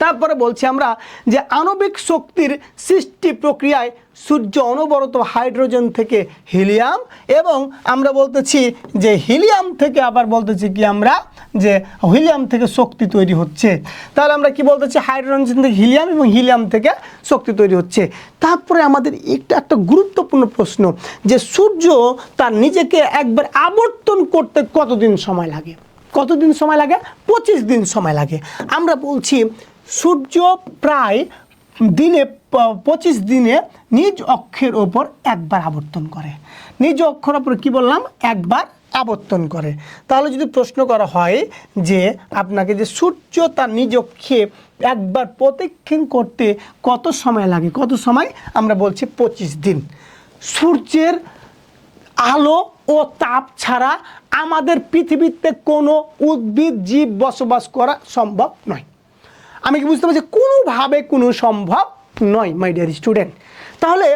তারপরে বলছি আমরা যে আণবিক শক্তির সৃষ্টি প্রক্রিয়ায় সূর্য অনবরত হাইড্রোজেন থেকে হিলিয়াম, এবং আমরা বলতেছি যে হিলিয়াম থেকে আবার বলতেছি কি আমরা যে হিলিয়াম থেকে শক্তি তৈরি হচ্ছে। তাহলে আমরা কি বলতেছি? হাইড্রোজেন থেকে হিলিয়াম এবং হিলিয়াম থেকে শক্তি তৈরি হচ্ছে। তারপরে আমাদের একটা গুরুত্বপূর্ণ প্রশ্ন যে সূর্য তার নিজেকে একবার আবর্তন করতে কতদিন সময় লাগে? কতদিন সময় লাগে? 25 দিন সময় লাগে। আমরা বলছি সূর্য প্রায় দিনে 25 দিনে নিজ অক্ষের ওপর একবার আবর্তন করে। নিজ অক্ষের ওপর কি বললাম? একবার আবর্তন করে। তাহলে যদি প্রশ্ন করা হয় যে আপনাকে যে সূর্য তার নিজ অক্ষে একবার প্রদক্ষিণ করতে কত সময় লাগে, কত সময়? আমরা বলছি 25 দিন। সূর্যের আলো ও তাপ ছাড়া আমাদের পৃথিবীতে কোনো উদ্ভিদ জীব বসবাস করা সম্ভব নয়। আমি কি বুঝতে পারছি? কোনোভাবে কোনো সম্ভব নয় মাই ডিয়ার স্টুডেন্ট। তাহলে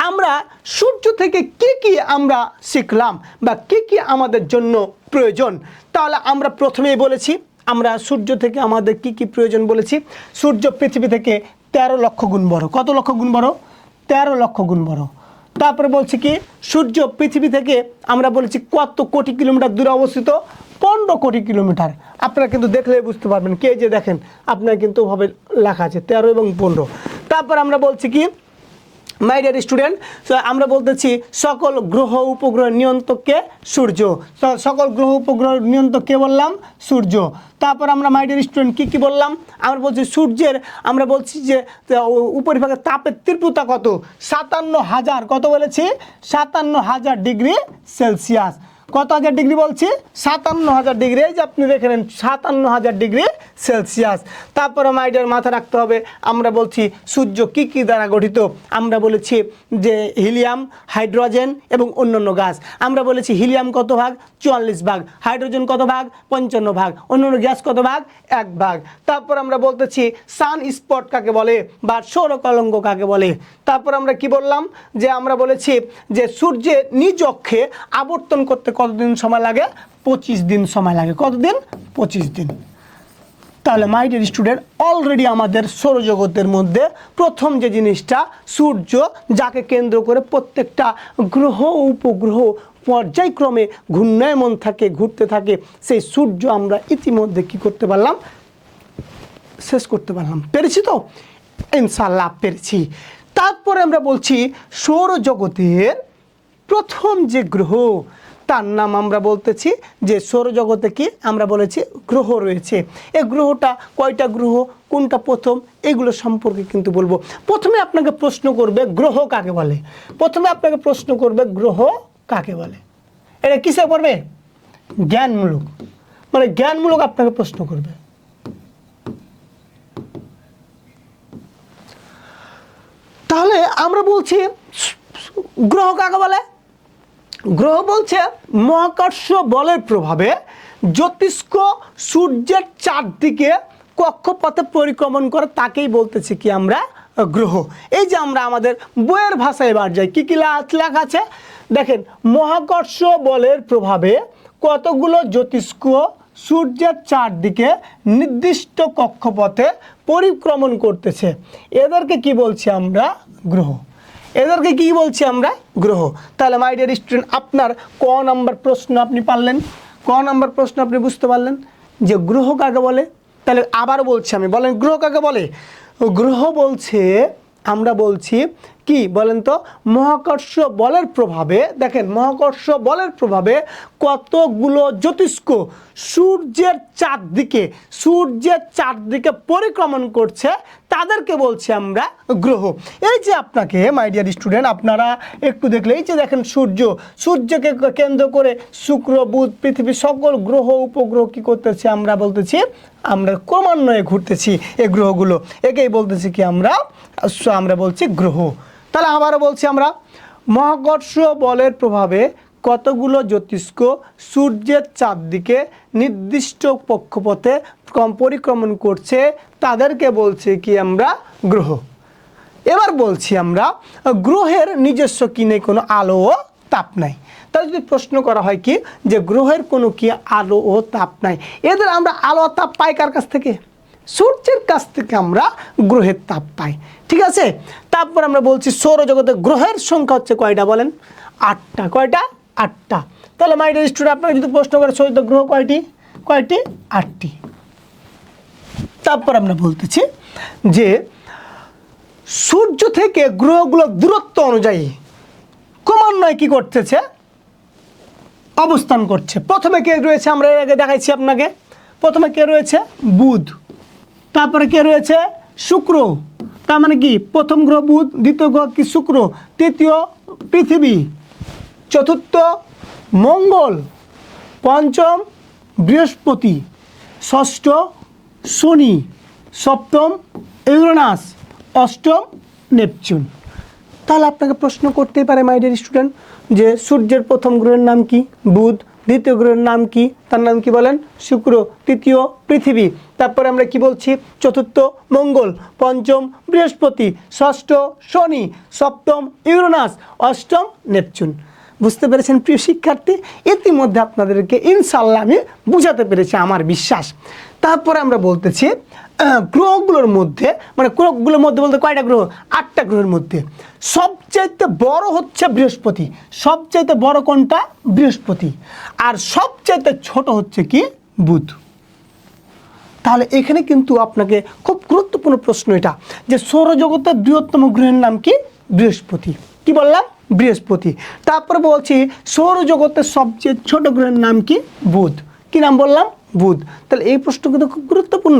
আমরা সূর্য থেকে কি কি আমরা শিখলাম বা কি কি আমাদের জন্য প্রয়োজন? তাহলে আমরা প্রথমেই বলেছি আমরা সূর্য থেকে আমাদের কি কি প্রয়োজন বলেছি। সূর্য পৃথিবী থেকে 13 লক্ষ গুণ বড়। কত লক্ষ গুণ বড়? 13 লক্ষ গুণ বড়। তারপরে বলছি কি সূর্য পৃথিবী থেকে আমরা বলেছি কত কোটি কিলোমিটার দূরে অবস্থিত? 15 কোটি কিলোমিটার। আপনারা কিন্তু দেখলে বুঝতে পারবেন, কে যে দেখেন আপনারা কিন্তু ওভাবে লেখা আছে 13 এবং 15। তারপর আমরা বলছি কি মাই ডিয়ার স্টুডেন্ট, আমরা বলতেছি সকল গ্রহ উপগ্রহ নিয়ন্ত্রককে সূর্য। সকল গ্রহ উপগ্রহ নিয়ন্ত্রককে বললাম সূর্য। তারপর আমরা মাই ডিয়ার স্টুডেন্ট কী বললাম, আমরা বলছি সূর্যের, আমরা বলছি যে উপরিভাগের তাপের তীব্রতা কত, 57,000, কত বলেছি, 57,000 ডিগ্রি সেলসিয়াস। কত হাজার ডিগ্রি বলছি, 57,000 ডিগ্রি। এই যে আপনি দেখে নেন 57,000 ডিগ্রি সেলসিয়াস। তারপরে মাইডিয়ার মাথা রাখতে হবে, আমরা বলছি সূর্য কী কী দ্বারা গঠিত। আমরা বলেছি যে হিলিয়াম, হাইড্রোজেন এবং অন্যান্য গ্যাস। আমরা বলেছি হিলিয়াম কত ভাগ, 44 ভাগ, হাইড্রোজেন কত ভাগ, 55 ভাগ, অন্যান্য গ্যাস কত ভাগ, 1 ভাগ। তারপর আমরা বলতেছি সান স্পট কাকে বলে বা সৌর কলঙ্ক কাকে বলে। তারপর আমরা কি বললাম, যে আমরা বলেছি যে সূর্যের নিজ অক্ষে আবর্তন করতে কতদিন সময় লাগে, 25 দিন সময় লাগে। কতদিন, 25 দিন। তাহলে মাই ডিয়ার স্টুডেন্ট, অলরেডি আমাদের সৌরজগতের মধ্যে প্রথম যে জিনিসটা সূর্য, যাকে কেন্দ্র করে প্রত্যেকটা গ্রহ উপগ্রহ পর্যায়ক্রমে ঘূর্ণায়মান থাকে, ঘুরতে থাকে, সেই সূর্য আমরা ইতিমধ্যে কি করতে পারলাম, শেষ করতে পারলাম। পেরেছি তো, ইনশাআল্লাহ পেরেছি। তারপরে আমরা বলছি সৌরজগতের প্রথম যে গ্রহ, তার নাম আমরা বলতেছি যে সৌরজগতে কি আমরা বলেছি গ্রহ রয়েছে। এই গ্রহটা কয়টা গ্রহ, কোনটা প্রথম, এগুলো সম্পর্কে কিন্তু বলবো। প্রথমে আপনাকে প্রশ্ন করবে গ্রহ কাকে বলে, প্রথমে আপনাকে প্রশ্ন করবে গ্রহ কাকে বলে। এটা কিসে পড়বে, জ্ঞানমূলক, মানে জ্ঞানমূলক আপনাকে প্রশ্ন করবে। তাহলে আমরা বলছি গ্রহ কাকে বলে, গ্রহ বলছে মহাকর্ষ বলের প্রভাবে জ্যোতিষ্ক সূর্যের চারদিকে কক্ষপথে পরিক্রমণ করে, তাকেই বলতেছি কি আমরা গ্রহ। এই যে আমরা আমাদের বইয়ের ভাষায় এবার যাই, কী কী লেখা আছে দেখেন, মহাকর্ষ বলের প্রভাবে কতগুলো জ্যোতিষ্ক সূর্যের চারদিকে নির্দিষ্ট কক্ষপথে পরিক্রমণ করতেছে, এদেরকে কি বলছি আমরা, গ্রহ। এদেরকে কি বলছি আমরা, গ্রহ। তাহলে মাই ডিয়ার স্টুডেন্ট, আপনার ক নাম্বার প্রশ্ন আপনি পারলেন, ক নাম্বার প্রশ্ন আপনি বুঝতে পারলেন যে গ্রহ কাকে বলে। তাহলে আবার বলছি আমি, বলেন গ্রহ কাকে বলে। গ্রহ বলছে, আমরা বলছি কি বলেন তো, মহাকর্ষ বলের প্রভাবে, দেখেন মহাকর্ষ বলের প্রভাবে কতগুলো জ্যোতিষ্ক সূর্যের চারদিকে পরিক্রমণ করছে, তাদেরকে বলছি আমরা গ্রহ। এই যে আপনাকে মাই ডিয়ার স্টুডেন্ট, আপনারা একটু দেখলে, এই যে দেখেন সূর্যকে কেন্দ্র করে শুক্র, বুধ, পৃথিবী সকল গ্রহ উপগ্রহ কী করতেছে, আমরা বলতেছি আমরা ক্রমান্বয়ে ঘুরতেছি এই গ্রহগুলো, একেই বলতেছি কি আমরা বলছি গ্রহ। তাহলে আবারও বলছি আমরা, মহাকর্ষ বলের প্রভাবে কতগুলো জ্যোতিষ্ক সূর্যের চারদিকে নির্দিষ্ট কক্ষপথে পরিক্রমণ করছে, তাদেরকে বলছি কি আমরা গ্রহ। এবার বলছি আমরা গ্রহের নিজস্ব কি নেই, কোনো আলো ও তাপ নাই। তাহলে যদি প্রশ্ন করা হয় কি যে গ্রহের কোনো কি আলো ও তাপ নাই, এদের আমরা আলো তাপ পাই কার কাছ থেকে, সূর্যের কাছ থেকে আমরা গ্রহের তাপ পাই, ঠিক আছে। তারপর আমরা বলছি সৌরজগতে গ্রহের সংখ্যা হচ্ছে কয়টা বলেন, 8টা। কয়টা, 8টা। তাহলে মাই ডিয়ার স্টুডেন্ট, আপনাকে যদি প্রশ্ন করে সৌরজগতের গ্রহ কয়টি, 8টি। তারপর আমরা বলতেছি যে সূর্য থেকে গ্রহগুলোর দূরত্ব অনুযায়ী ক্রমান্বয়ে কি করতেছে, অবস্থান করছে। প্রথমে কে রয়েছে, আমরা এর আগে দেখাইছি আপনাকে, প্রথমে কে রয়েছে, বুধ। তারপরে কে রয়েছে, শুক্র। তার মানে কি, প্রথম গ্রহ বুধ, দ্বিতীয় গ্রহ কি শুক্র, তৃতীয় পৃথিবী, চতুর্থ মঙ্গল, পঞ্চম বৃহস্পতি, ষষ্ঠ শনি, সপ্তম ইউরেনাস, অষ্টম নেপচুন। তাহলে আপনাকে প্রশ্ন করতেই পারে মাই ডিয়ার স্টুডেন্ট যে সূর্যের প্রথম গ্রহের নাম কি, বুধ, দ্বিতীয় গ্রহের নাম কি, তার নাম কি বলেন, শুক্র, তৃতীয় পৃথিবী, তারপরে আমরা কি বলছি, চতুর্থ মঙ্গল, পঞ্চম বৃহস্পতি, ষষ্ঠ শনি, সপ্তম ইউরেনাস, অষ্টম নেপচুন। বুঝতে পেরেছেন প্রিয় শিক্ষার্থী, ইতিমধ্যে আপনাদেরকে ইনশাআল্লাহ আমি বুঝাতে পেরেছি, আমার বিশ্বাস। তারপরে আমরা বলতেছি গ্রহগুলোর মধ্যে, মানে গ্রহগুলোর মধ্যে বলতে কয়টা গ্রহ, 8টা গ্রহের মধ্যে সবচাইতে বড় হচ্ছে বৃহস্পতি। সবচাইতে বড় কোনটা, বৃহস্পতি। আর সবচাইতে ছোট হচ্ছে কি, বুধ। তাহলে এখানে কিন্তু আপনাকে খুব গুরুত্বপূর্ণ প্রশ্ন এটা, যে সৌরজগতের বৃহত্তম গ্রহের নাম কি, বৃহস্পতি। কি বললাম? বৃহস্পতি। তারপরে বলছি সৌরজগতের সবচেয়ে ছোট গ্রহের নাম কি? বুধ। কি নাম বললাম? বুধ। তাহলে এই প্রশ্ন কিন্তু খুব গুরুত্বপূর্ণ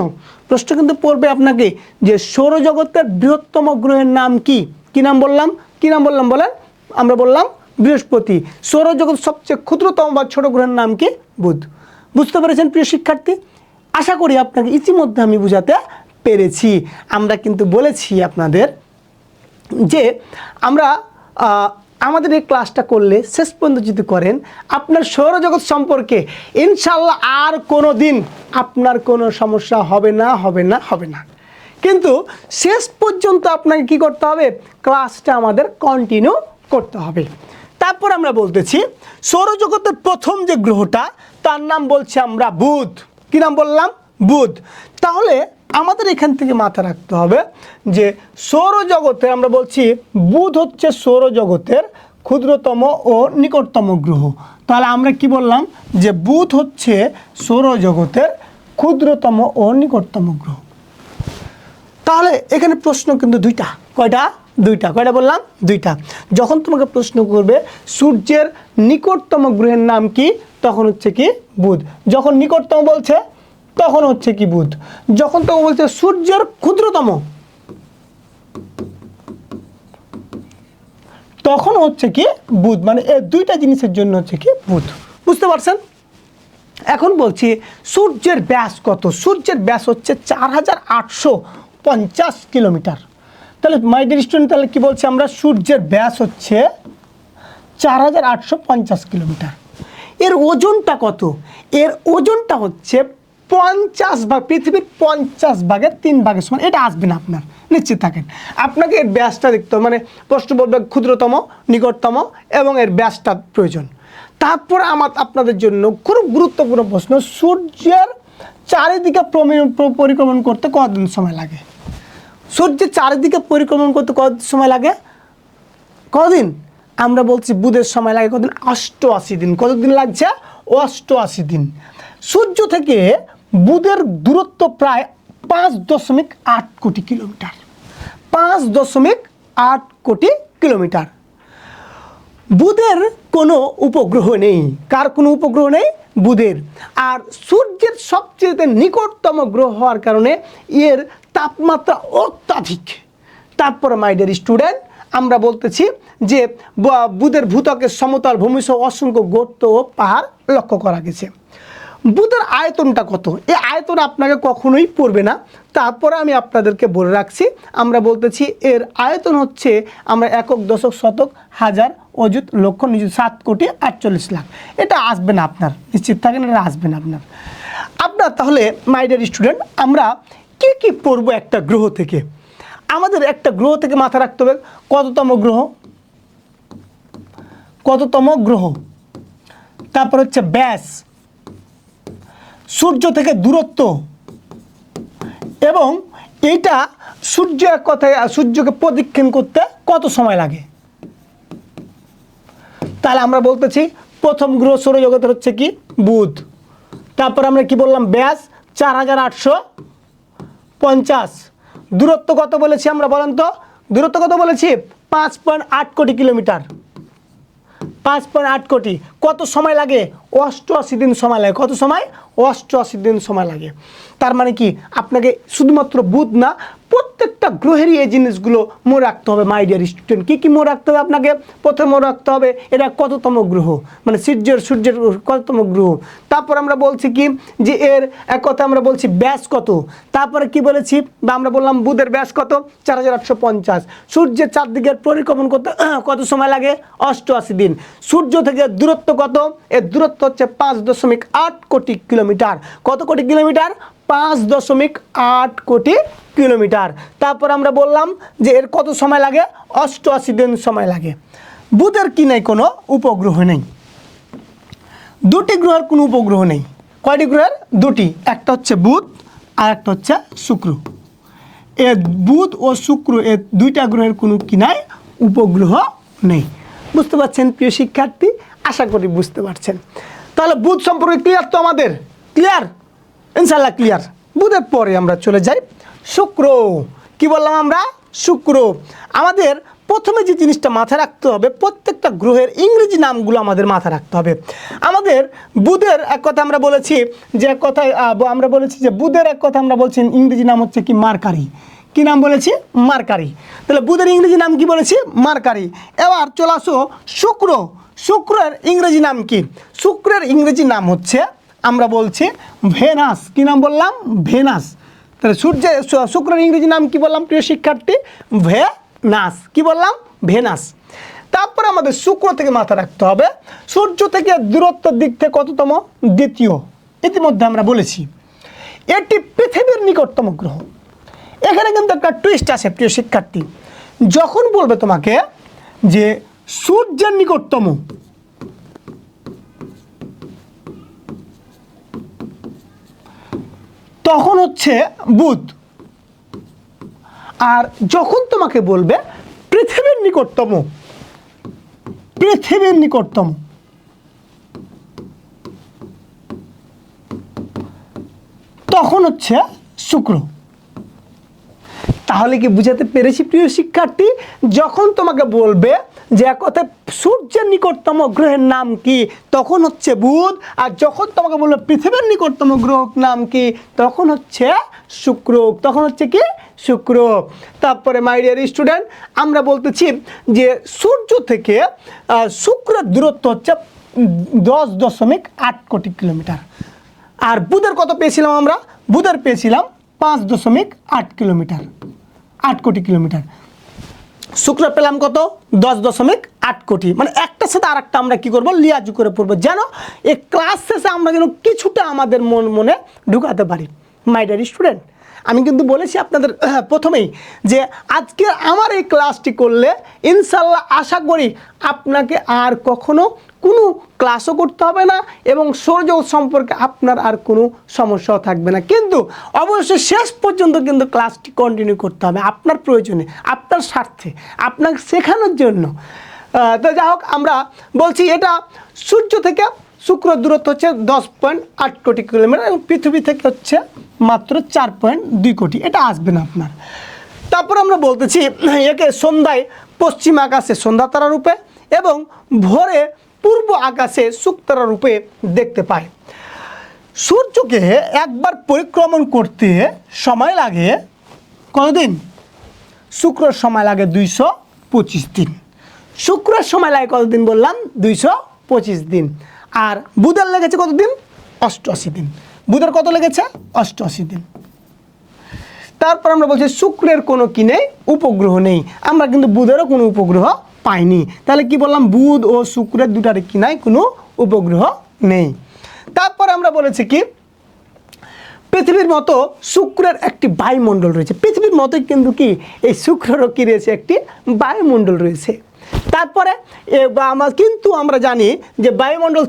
প্রশ্ন কিন্তু পড়বে আপনাকে যে সৌরজগতের বৃহত্তম গ্রহের নাম কি? কি নাম বললাম? কি নাম বললাম বলেন? আমরা বললাম বৃহস্পতি। সৌরজগৎ সবচেয়ে ক্ষুদ্রতম বা ছোট গ্রহের নাম কি? বুধ। বুঝতে পেরেছেন প্রিয় শিক্ষার্থী? আশা করি আপনাকে ইতিমধ্যে আমি বুঝাতে পেরেছি। আমরা কিন্তু বলেছি আপনাদের যে আমরা আমাদের এই ক্লাসটা করলে শেষ পর্যন্ত যদি করেন আপনার সৌরজগৎ সম্পর্কে ইনশাল্লাহ আর কোনো দিন আপনার কোনো সমস্যা হবে না, হবে না, হবে না। কিন্তু শেষ পর্যন্ত আপনাকে কি করতে হবে? ক্লাসটা আমাদের কন্টিনিউ করতে হবে। তারপর আমরা বলতেছি সৌরজগতের প্রথম যে গ্রহটা তার নাম বলছি আমরা বুধ। কি নাম বললাম? বুধ। তাহলে আমাদের এখান থেকে মাথা রাখতে হবে যে সৌরজগতের আমরা বলছি বুধ হচ্ছে সৌরজগতের ক্ষুদ্রতম ও নিকটতম গ্রহ। তাহলে আমরা কি বললাম? যে বুধ হচ্ছে সৌরজগতের ক্ষুদ্রতম ও নিকটতম গ্রহ। তাহলে এখানে প্রশ্ন কিন্তু দুইটা। কয়টা? দুইটা। কয়টা বললাম? দুইটা। যখন তোমাকে প্রশ্ন করবে সূর্যের নিকটতম গ্রহের নাম কি, তখন হচ্ছে কি বুধ। যখন নিকটতম বলছে তখন হচ্ছে কি বুধ। যখন তো বলছে সূর্যের ক্ষুদ্রতম তখন হচ্ছে কি বুধ। মানে এই দুইটা জিনিসের জন্য হচ্ছে কি বুধ। বুঝতে পারছেন? এখন বলছি সূর্যের ব্যাস কত? সূর্যের ব্যাস হচ্ছে 4850 কিলোমিটার। তাহলে মাই ডিয়ার স্টুডেন্ট, তাহলে কি বলছি আমরা? সূর্যের ব্যাস হচ্ছে 4850 কিলোমিটার। এর ওজনটা কত? এর ওজনটা হচ্ছে 50 ভাগ, পৃথিবীর 50 ভাগের 3 ভাগের সমান। এটা আসবে না, আপনার নিশ্চিত থাকেন। আপনাকে এর ব্যাসটা দেখতে হবে, মানে প্রশ্ন বলবে ক্ষুদ্রতম, নিকটতম এবং এর ব্যাসটা প্রয়োজন। তারপর আপনাদের জন্য খুব গুরুত্বপূর্ণ প্রশ্ন, সূর্যের চারিদিকে পরিক্রমণ করতে কতদিন সময় লাগে? সূর্যের চারিদিকে পরিক্রমণ করতে কতদিন সময় লাগে? কতদিন? আমরা বলছি বুধের সময় লাগে কতদিন? 88 দিন। কতদিন লাগছে? 88 দিন। সূর্য থেকে বুধের দূরত্ব প্রায় 5.8 কোটি কিলোমিটার। 5.8 কোটি কিলোমিটার। বুধের কোনো উপগ্রহ নেই। কার কোনো উপগ্রহ নেই? বুধের। আর সূর্যের সবচেয়ে নিকটতম গ্রহ হওয়ার কারণে এর তাপমাত্রা অত্যাধিক। তারপরে মাই ডিয়ার স্টুডেন্ট, আমরা বলতেছি যে বুধের ভূত্বকের সমতল ভূমি সহ অসংখ্য গর্ত ও পাহাড় লক্ষ্য করা গেছে। বুধের আয়তনটা কত? এই আয়তন আপনাকে কখনোই পড়বে না, তারপরে আমি আপনাদেরকে বলে রাখছি। আমরা বলতেছি এর আয়তন হচ্ছে, আমরা একক, দশক, শতক, হাজার, অযুত, লক্ষ, নিযুত, 7 কোটি 48 লাখ। এটা আসবে না আপনার, নিশ্চিত থাকেন, এটা আসবে না আপনার। তাহলে মাই ডিয়ার স্টুডেন্ট, আমরা কি কি পড়বো একটা গ্রহ থেকে? আমাদের একটা গ্রহ থেকে মাথা রাখতে হবে কততম গ্রহ, কততম গ্রহ, তারপর হচ্ছে ব্যাস, সূর্য থেকে দূরত্ব, এবং এইটা সূর্যের কথায় সূর্যকে প্রদক্ষিণ করতে কত সময় লাগে। তাহলে আমরা বলতেছি প্রথম গ্রহ সৌরজগতের হচ্ছে কি বুধ। তারপর আমরা কি বললাম? ব্যাস 4850। দূরত্ব কত বলেছি আমরা? বলেন তো, দূরত্ব কত বলেছি? 5.8 কোটি কিলোমিটার। 5.8 কোটি। কত সময় লাগে? 88 দিন সময় লাগে। কত সময়? 88 দিন সময় লাগে। তার মানে কি আপনাকে শুধুমাত্র বুধ না, প্রত্যেকটা গ্রহেরই এই জিনিসগুলো মনে রাখতে হবে মাই ডিয়ার স্টুডেন্ট। কী কী মনে রাখতে হবে আপনাকে? প্রথমে মনে রাখতে হবে এটা কততম গ্রহ, মানে সূর্যের কততম গ্রহ। তারপর আমরা বলছি কি যে এর এক কথা আমরা বলছি ব্যাস কত। তারপরে কি বলেছি, বা আমরা বললাম বুধের ব্যাস কত? 4850। সূর্যের চারদিকের পরিক্রমণ করতে কত সময় লাগে? 88 দিন। সূর্য থেকে দূরত্ব কত? এর দূরত্ব হচ্ছে 5.8 কোটি কিলোমিটার। কত কোটি কিলোমিটার? 5.8 কোটি কিলোমিটার। তারপর আমরা বললাম যে এর কত সময় লাগে? 88 দিন সময় লাগে। বুধের কি নেই? কোনো উপগ্রহ নেই। দুটি গ্রহের কোনো উপগ্রহ নেই। কয়টি গ্রহের? দুটি। একটা হচ্ছে বুধ আর একটা হচ্ছে শুক্র। এ বুধ ও শুক্র এ দুইটা গ্রহের কোনো কি নাই? উপগ্রহ নেই। বুঝতে পারছেন প্রিয় শিক্ষার্থী? আশা করি বুঝতে পারছেন। তাহলে বুধ সম্পর্কে ক্লিয়ার তো আমাদের? ক্লিয়ার? ইনশাল্লাহ ক্লিয়ার। বুধের পরে আমরা চলে যাই শুক্র। কি বললাম আমরা? শুক্র। আমাদের প্রথমে যে জিনিসটা মাথায় রাখতে হবে, প্রত্যেকটা গ্রহের ইংরেজি নামগুলো আমাদের মাথায় রাখতে হবে। আমাদের বুধের এক কথা আমরা বলেছি যে এক কথায় আমরা বলেছি যে বুধের এক কথা আমরা বলছি ইংরেজি নাম হচ্ছে কি মার্কারি। কি নাম বলেছি? মার্কারি। তাহলে বুধের ইংরেজি নাম কি বলেছি? মার্কারি। এবার চলে আসো শুক্র। শুক্রের ইংরেজি নাম কি? শুক্রের ইংরেজি নাম হচ্ছে আমরা বলছি ভেনাস। কি নাম বললাম? ভেনাস। তাহলে শুক্রের ইংরেজি নাম কি বললাম প্রিয় শিক্ষার্থী? ভেনাস। কি বললাম? ভেনাস। তারপরে আমাদের শুক্র থেকে মাথা রাখতে হবে সূর্য থেকে দূরত্বের দিক থেকে কততম? দ্বিতীয়। ইতিমধ্যে আমরা বলেছি এটি পৃথিবীর নিকটতম গ্রহ। এখানে কিন্তু একটা টুইস্ট আছে প্রিয় শিক্ষার্থী। যখন বলবে তোমাকে যে সূর্যের নিকটতম, তখন হচ্ছে বুধ। আর যখন তোমাকে বলবে পৃথিবীর নিকটতম, পৃথিবীর নিকটতম, তখন হচ্ছে শুক্র। তাহলে কি বুঝাতে পেরেছি প্রিয় শিক্ষার্থী? যখন তোমাকে বলবে যে এক কথায় সূর্যের নিকটতম গ্রহের নাম কি, তখন হচ্ছে বুধ। আর যখন তোমাকে বলবে পৃথিবীর নিকটতম গ্রহ নাম কি, তখন হচ্ছে শুক্র। তখন হচ্ছে কি? শুক্র। তারপরে মাই ডিয়ার স্টুডেন্ট, আমরা বলতেছি যে সূর্য থেকে শুক্রের দূরত্ব হচ্ছে 10.8 কোটি কিলোমিটার। আর বুধের কত পেয়েছিলাম আমরা? বুধের পেয়েছিলাম 5.8 কিলোমিটার, 8 কোটি কিলোমিটার। শুক্র পেলাম কত? 10.8 কোটি। মানে একটার সাথে আর একটা আমরা কী করবো? লিয়াজু করে পড়বো, যেন এই ক্লাস শেষে আমরা যেন কিছুটা আমাদের মনে ঢুকাতে পারি। মাই ডিয়ার স্টুডেন্ট, আমি কিন্তু বলেছি আপনাদের প্রথমেই যে আজকে আমার এই ক্লাসটি করলে ইনশাল্লাহ আশা করি আপনাকে আর কখনো কোনো ক্লাসও করতে হবে না এবং সৌরজগৎ সম্পর্কে আপনার আর কোনো সমস্যাও থাকবে না। কিন্তু অবশ্যই শেষ পর্যন্ত কিন্তু ক্লাসটি কন্টিনিউ করতে হবে আপনার প্রয়োজনে, আপনার স্বার্থে, আপনাকে শেখানোর জন্য। তো যাই হোক, আমরা বলছি এটা সূর্য থেকে শুক্র দূরত্ব হচ্ছে 10.8 কোটি কিলোমিটার এবং পৃথিবী থেকে হচ্ছে মাত্র 4.2 কোটি। এটা আসবে না আপনার। তারপর আমরা বলতেছি একে সন্ধ্যায় পশ্চিম আকাশে সন্ধ্যা তারা রূপে এবং ভোরে পূর্ব আকাশে শুকতারা রূপে দেখতে পায়। সূর্যকে একবার পরিক্রমণ করতে সময় লাগে কতদিন? শুক্রের সময় লাগে 225 দিন। শুক্রের সময় লাগে কতদিন বললাম? 225 দিন। আর বুধের লেগেছে কতদিন? 88 দিন। বুধের কত লেগেছে? 88 দিন। তারপর আমরা বলছি শুক্রের কোনো কি নেই? উপগ্রহ নেই। আমরা কিন্তু বুধেরও কোনো উপগ্রহ পাইনি। তাহলে কি বললাম? বুধ ও শুক্রের দুটার কি নাই? কোনো উপগ্রহ নেই। তারপর আমরা বলেছি কি পৃথিবীর মতো শুক্রের একটি বায়ুমণ্ডল রয়েছে। পৃথিবীর মতোই কিন্তু কি এই শুক্রেরও কি রয়েছে? একটি বায়ুমণ্ডল রয়েছে। তারপরে কিন্তু আমরা জানি যে বায়ুমণ্ডল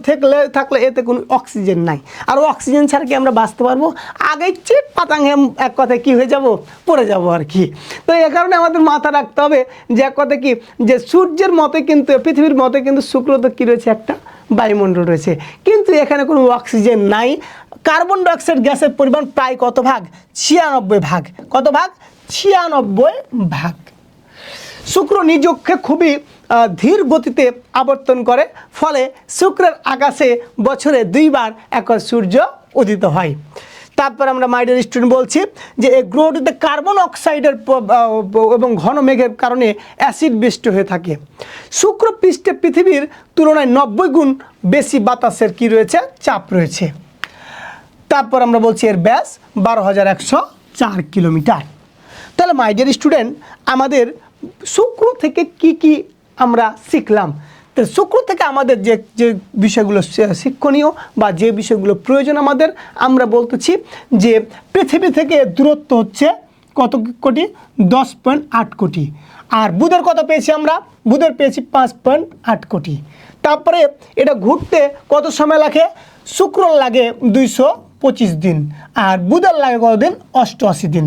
থাকলে এতে কোনো অক্সিজেন নাই। আর অক্সিজেন ছাড়া কি আমরা বাঁচতে পারবো? আগেই চিট পাতাঙ্গে এক কথায় কী হয়ে যাব? পড়ে যাব আর কি। তো এ কারণে আমাদের মাথা রাখতে হবে যে এক কথা কি যে সূর্যের মতোই কিন্তু পৃথিবীর মতোই কিন্তু শুক্র তো কী রয়েছে? একটা বায়ুমণ্ডল রয়েছে, কিন্তু এখানে কোনো অক্সিজেন নাই। কার্বন ডাইঅক্সাইড গ্যাসের পরিমাণ প্রায় কত ভাগ? 96 ভাগ। কত ভাগ? 96 ভাগ। শুক্র নিজ অক্ষে খুবই ধীর গতিতে আবর্তন করে, ফলে শুক্রের আকাশে বছরে 2 বার একবার সূর্য উদিত হয়। তারপর আমরা মাই ডিয়ার স্টুডেন্ট বলছি যে এই গ্রহটিতে কার্বন অক্সাইডের এবং ঘন মেঘের কারণে অ্যাসিড বৃষ্টি হয়ে থাকে। শুক্র পৃষ্ঠে পৃথিবীর তুলনায় 90 গুণ বেশি বাতাসের কি রয়েছে? চাপ রয়েছে। তারপর আমরা বলছি এর ব্যাস 12,104 কিলোমিটার। তাহলে মাই ডিয়ার স্টুডেন্ট, আমাদের শুক্র থেকে কি আমরা শিখলাম? তো শুক্র থেকে আমাদের যে বিষয়গুলো শিক্ষণীয় বা যে বিষয়গুলো প্রয়োজন আমাদের, আমরা বলতেছি যে পৃথিবী থেকে দূরত্ব হচ্ছে কত কোটি? 10.8 কোটি। আর বুধের কত পেয়েছি আমরা? বুধের পেয়েছি 5.8 কোটি। তারপরে এটা ঘুরতে কত সময় লাগে? শুক্র লাগে 225 দিন আর বুধের লাগে কত দিন? 88 দিন।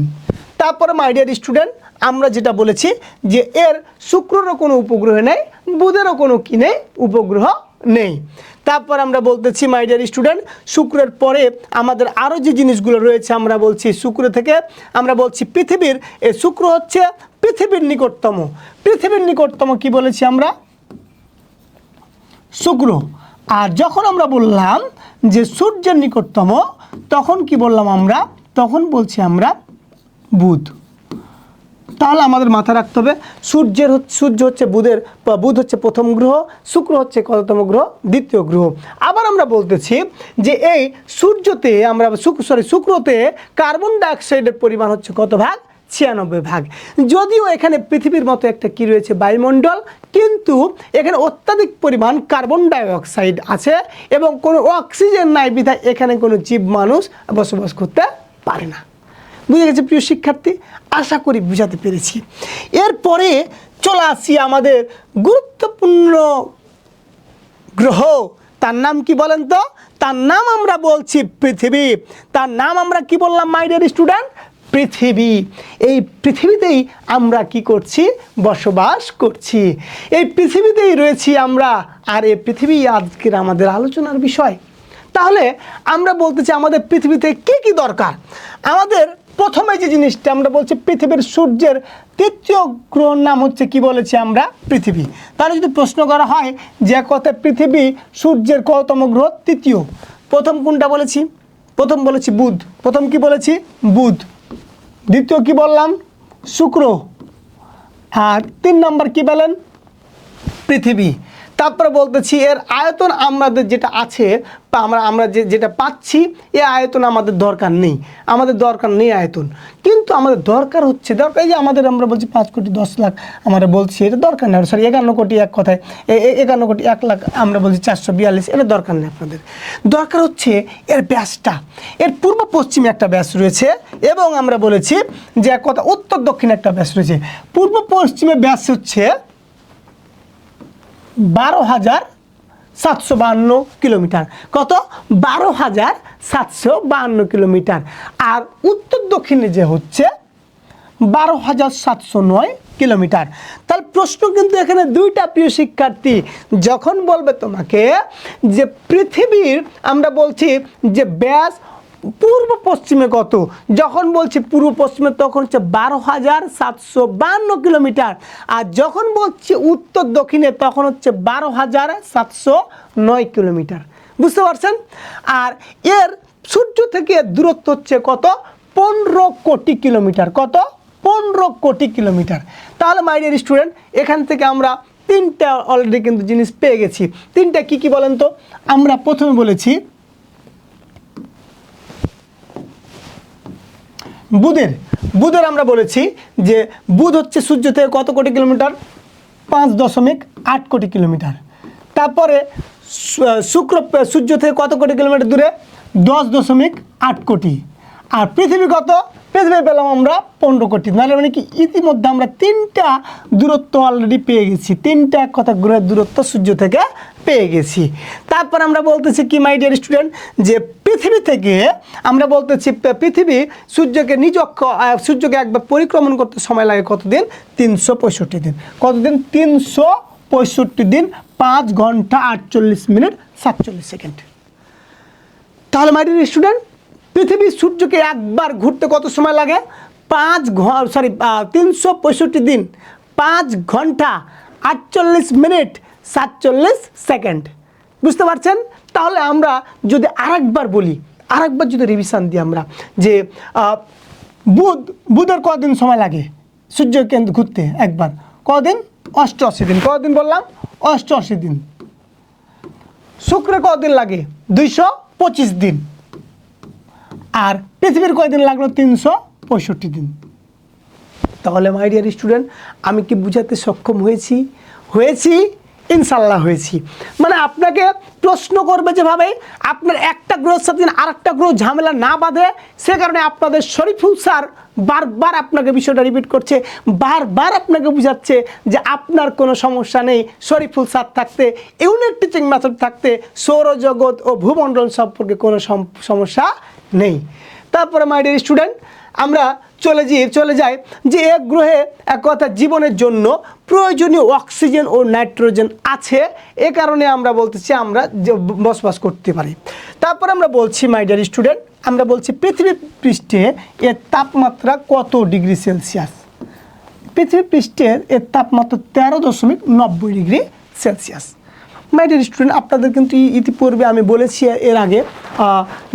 তারপরে মাই ডিয়ার স্টুডেন্ট, আমরা যেটা বলেছি যে এর শুক্রেরও কোনো উপগ্রহ নেই, বুধেরও কোনো কি নেই? উপগ্রহ নেই। তারপর আমরা বলতেছি মাই ডিয়ার স্টুডেন্ট শুক্রের পরে আমাদের আরও যে জিনিসগুলো রয়েছে আমরা বলছি শুক্র থেকে আমরা বলছি পৃথিবীর এই শুক্র হচ্ছে পৃথিবীর নিকটতম। পৃথিবীর নিকটতম কি বলেছি আমরা? শুক্র। আর যখন আমরা বললাম যে সূর্যের নিকটতম তখন কি বললাম আমরা? তখন বলছি আমরা বুধ। তাহলে আমাদের মাথায় রাখতে হবে সূর্য হচ্ছে বুধ হচ্ছে প্রথম গ্রহ, শুক্র হচ্ছে কততম গ্রহ? দ্বিতীয় গ্রহ। আবার আমরা বলতেছি যে এই সূর্যতে আমরা শুক্রতে কার্বন ডাইঅক্সাইডের পরিমাণ হচ্ছে কত ভাগ? 96 ভাগ। যদিও এখানে পৃথিবীর মতো একটা কি রয়েছে বায়ুমণ্ডল, কিন্তু এখানে অত্যাধিক পরিমাণ কার্বন ডাইঅক্সাইড আছে এবং কোনো অক্সিজেন নাই বিধায় এখানে কোনো জীব মানুষ বসবাস করতে পারে না। বুঝে গেছে প্রিয় শিক্ষার্থী? আশা করি বুঝাতে পেরেছি। এরপরে চলে আসি আমাদের গুরুত্বপূর্ণ গ্রহ, তার নাম কি বলেন তো? তার নাম আমরা বলছি পৃথিবী। তার নাম আমরা কি বললাম মাই ডিয়ার স্টুডেন্ট? পৃথিবী। এই পৃথিবীতেই আমরা কি করছি? বসবাস করছি। এই পৃথিবীতেই রয়েছি আমরা, আর এই পৃথিবী আজকের আমাদের আলোচনার বিষয়। তাহলে আমরা বলতেছি আমাদের পৃথিবীতে কি কি দরকার। আমাদের প্রথমে যে জিনিসটা আমরা বলছি পৃথিবীর সূর্যের তৃতীয় গ্রহের নাম হচ্ছে কি বলেছি আমরা? পৃথিবী। তাহলে যদি প্রশ্ন করা হয় যে কথায় পৃথিবী সূর্যের কততম গ্রহ? তৃতীয়। প্রথম কোনটা বলেছি? প্রথম বলেছি বুধ। প্রথম কি বলেছি? বুধ। দ্বিতীয় কি বললাম? শুক্র। আর 3 নম্বর কি বলেন? পৃথিবী। তারপরে বলতেছি এর আয়তন আমাদের যেটা আছে বা আমরা যেটা পাচ্ছি এই আয়তন আমাদের দরকার নেই। আমাদের দরকার নেই আয়তন, কিন্তু আমাদের দরকার হচ্ছে এই যে আমাদের আমরা বলছি 5 কোটি 10 লাখ আমরা বলছি এটা দরকার নেই। সরি 51 কোটি এক কথায় 51 কোটি 1 লাখ আমরা বলছি 442, এটা দরকার নেই আপনাদের। দরকার হচ্ছে এর ব্যাসটা। এর পূর্ব পশ্চিমে একটা ব্যাস রয়েছে এবং আমরা বলেছি যে এক কথা উত্তর দক্ষিণে একটা ব্যাস রয়েছে। পূর্ব পশ্চিমে ব্যাস হচ্ছে 12,752 কিলোমিটার। কত? 12,752 কিলোমিটার। আর উত্তর দক্ষিণে যে হচ্ছে 12,709 কিলোমিটার। তাহলে প্রশ্ন কিন্তু এখানে দুইটা প্রিয় শিক্ষার্থী। যখন বলবে তোমাকে যে পৃথিবীর আমরা বলছি যে ব্যাস পূর্ব পশ্চিমে কত, যখন বলছি পূর্ব পশ্চিমে তখন হচ্ছে 12,752 কিলোমিটার। আর যখন বলছি উত্তর দক্ষিণে তখন হচ্ছে 12,709 কিলোমিটার। বুঝতে পারছেন? আর এর সূর্য থেকে দূরত্ব হচ্ছে কত? 15 কোটি কিলোমিটার। কত? 15 কোটি কিলোমিটার। তাহলে মাই ডিয়ার স্টুডেন্ট এখান থেকে আমরা 3টা অলরেডি কিন্তু জিনিস পেয়ে গেছি। 3টা কি কি বলেন তো? আমরা প্রথমে বলেছি বুধের আমরা বলেছি যে বুধ হচ্ছে সূর্য থেকে কত কোটি কিলোমিটার? 5.8 কোটি কিলোমিটার। তারপরে শুক্র সূর্য থেকে কত কোটি কিলোমিটার দূরে? 10.8 কোটি। আর পৃথিবী কত? পৃথিবী পেলাম আমরা 15 কোটি। মানে কি ইতিমধ্যে আমরা 3টা দূরত্ব অলরেডি পেয়ে গেছি। 3টা এক কথা গ্রহের দূরত্ব সূর্য থেকে পেয়ে গেছি। তারপর আমরা বলতেছি কি মাই ডিয়ার স্টুডেন্ট যে পৃথিবী থেকে আমরা বলতেছি পৃথিবী সূর্যকে একবার পরিক্রমণ করতে সময় লাগে কতদিন? 365 দিন। কতদিন? 365 দিন, 5 ঘন্টা 48 মিনিট 47 সেকেন্ড। তাহলে মাই ডিয়ার স্টুডেন্ট পৃথিবী সূর্যকে একবার ঘুরতে কত সময় লাগে? 365 দিন, 5 ঘন্টা 48 মিনিট 47 সেকেন্ড। বুঝতে পারছেন? তাহলে আমরা যদি আরেকবার বলি, আরেকবার যদি রিভিশন দিই আমরা যে বুধের কদিন সময় লাগে সূর্যকে ঘুরতে একবার? কদিন? 88 দিন। কদিন বললাম? 88 দিন। শুক্রের কদিন লাগে? 225 দিন। আর পৃথিবীর কয়দিন লাগলো? 365 দিন। তাহলে মাই ডিয়ার স্টুডেন্ট আমি কি বুঝাতে সক্ষম হয়েছি? ইনশাল্লাহ হয়েছি। মানে আপনাকে প্রশ্ন করবে যেভাবে আপনার একটা গ্রহের সাথে আরেকটা গ্রহ ঝামেলা না বাঁধে, সে কারণে আপনাদের শরীফুল স্যার বারবার আপনাকে বিষয়টা রিপিট করছে, বারবার আপনাকে বুঝাচ্ছে যে আপনার কোনো সমস্যা নেই। শরীফুল স্যার থাকতে, ইউনিক টিচিং মেথড থাকতে সৌরজগৎ ও ভূমণ্ডল সম্পর্কে কোনো সমস্যা নেই। তারপরে মাই ডিয়ার স্টুডেন্ট আমরা চলে যাই যে এক গ্রহে এক কথা জীবনের জন্য প্রয়োজনীয় অক্সিজেন ও নাইট্রোজেন আছে, এ কারণে আমরা বলতেছি আমরা বসবাস করতে পারি। তারপর আমরা বলছি মাই ডিয়ার স্টুডেন্ট, আমরা বলছি পৃথিবী পৃষ্ঠে এর তাপমাত্রা কত ডিগ্রি সেলসিয়াস? পৃথিবী পৃষ্ঠের এর তাপমাত্রা 13.90 ডিগ্রি সেলসিয়াস। মাই ডিয়ার স্টুডেন্ট, আপনাদের কিন্তু ইতিপূর্বে আমি বলেছি এর আগে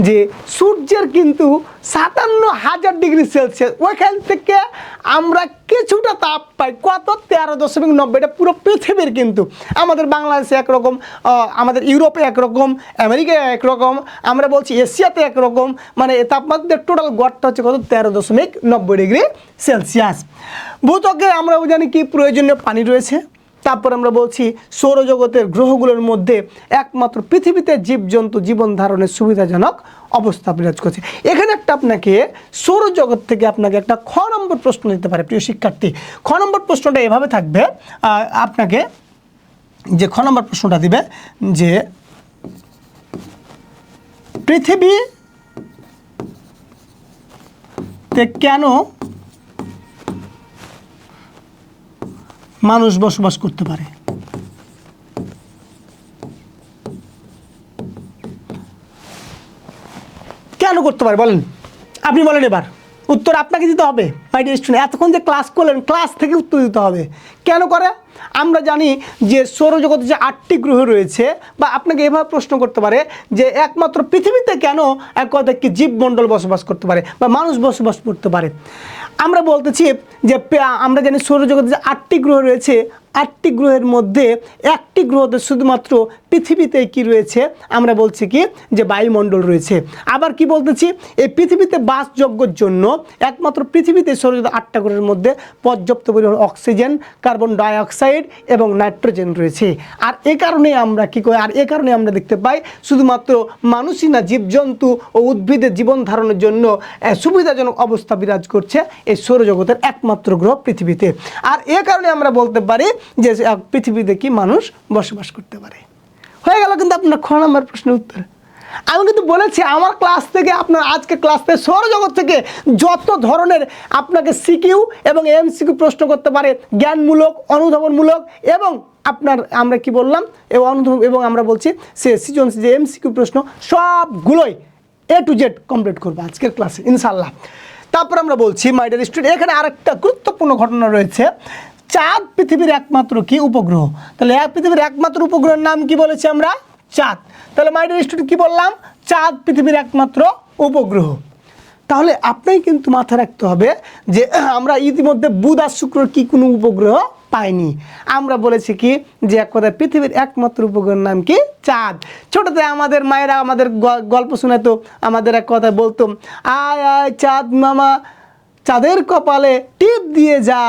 যে সূর্যের কিন্তু 57,000 ডিগ্রি সেলসিয়াস, ওইখান থেকে আমরা কিছুটা তাপ পাই। কত? 13.90। এটা পুরো পৃথিবীর কিন্তু, আমাদের বাংলাদেশে একরকম, আমাদের ইউরোপে একরকম, আমেরিকায় একরকম, আমরা বলছি এশিয়াতে একরকম, মানে তাপমাত্রার টোটাল গড়টা হচ্ছে কত? 13.90 ডিগ্রি সেলসিয়াস। ভূত্বকে আমরা জানি কি প্রয়োজনীয় পানি রয়েছে। তারপর আমরা বলছি সৌরজগতের গ্রহগুলোর মধ্যে একমাত্র পৃথিবীতে জীবজন্তু জীবন ধারণের সুবিধাজনক অবস্থা বিরাজ করছে। এখানে একটা আপনাকে সৌরজগৎ থেকে আপনাকে একটা খ নম্বর প্রশ্ন দিতে পারে প্রিয় শিক্ষার্থী। খ নম্বর প্রশ্নটা এভাবে থাকবে, আপনাকে যে খ নম্বর প্রশ্নটা দিবে যে পৃথিবীতে কেন মানুষ বসবাস করতে পারে? কেন করতে পারে বলেন? আপনি বলেন, এবার উত্তর আপনাকে দিতে হবে। মাই ডিয়ার স্টুডেন্ট, এতক্ষণ যে ক্লাস করলেন, ক্লাস থেকে উত্তর দিতে হবে। কেন করে? আমরা জানি যে সৌরজগতে যে 8টি গ্রহ রয়েছে, বা আপনাকে এভাবে প্রশ্ন করতে পারে যে একমাত্র পৃথিবীতে কেন এক কথা কি জীবমণ্ডল বসবাস করতে পারে বা মানুষ বসবাস করতে পারে। আমরা বলতেছি যে আমরা জানি সৌরজগতে যে 8টি গ্রহ রয়েছে, 8টি গ্রহের মধ্যে একটি গ্রহতে শুধুমাত্র পৃথিবীতে কি রয়েছে, আমরা বলছি কি যে বায়ুমণ্ডল রয়েছে। আবার কি বলতেছি, এই পৃথিবীতে বাসযোগ্যর জন্য একমাত্র পৃথিবীতে সৌরজগতের 8টা গ্রহের মধ্যে পর্যাপ্ত পরিমাণ অক্সিজেন, কার্বন ডাইঅক্সাইড এবং নাইট্রোজেন রয়েছে। আর এ কারণে আমরা কি করি, আর এ কারণে আমরা দেখতে পাই শুধুমাত্র মানুষই না, জীবজন্তু ও উদ্ভিদের জীবন ধারণের জন্য সুবিধাজনক অবস্থা বিরাজ করছে এই সৌরজগতের একমাত্র গ্রহ পৃথিবীতে। আর এ কারণে আমরা বলতে পারি যে পৃথিবীতে কি মানুষ বসবাস করতে পারে। হয়ে গেল কিন্তু আপনার খ নম্বর প্রশ্নের উত্তর। আমি কিন্তু বলেছি আমার ক্লাস থেকে, আপনার আজকে ক্লাস থেকে সৌরজগৎ থেকে যত ধরনের আপনাকে সিকিউ এবং এমসিকিউ প্রশ্ন করতে পারে, জ্ঞানমূলক, অনুধাবনমূলক এবং আপনার আমরা কি বললাম এবং আমরা বলছি সে সৃজনশীল যে এমসিকিউ প্রশ্ন, সবগুলোই A to Z কমপ্লিট করবো আজকের ক্লাসে ইনশাল্লাহ। তারপর আমরা বলছি মাই ডিয়ার স্টুডেন্ট, এখানে আরেকটা গুরুত্বপূর্ণ ঘটনা রয়েছে। চাঁদ পৃথিবীর একমাত্র কি উপগ্রহ? তাহলে পৃথিবীর একমাত্র উপগ্রহের নাম কি বলেছি আমরা? চাঁদ। তাহলে মাই ডিয়ার স্টুডেন্ট কি বললাম? চাঁদ পৃথিবীর একমাত্র উপগ্রহ। তাহলে আপনাই কিন্তু মাথায় রাখতে হবে যে আমরা ইতিমধ্যে বুধ আর শুক্র কি কোনো উপগ্রহ পাইনি। আমরা বলেছি কি যে এক কথায় পৃথিবীর একমাত্র উপগ্রহের নাম কি? চাঁদ। ছোটতে আমাদের মায়েরা আমাদের গল্প শোনাতো, আমাদের এক কথায় বলতো, আয় আয় চাঁদ মামা চাঁদের কপালে টিপ দিয়ে যা।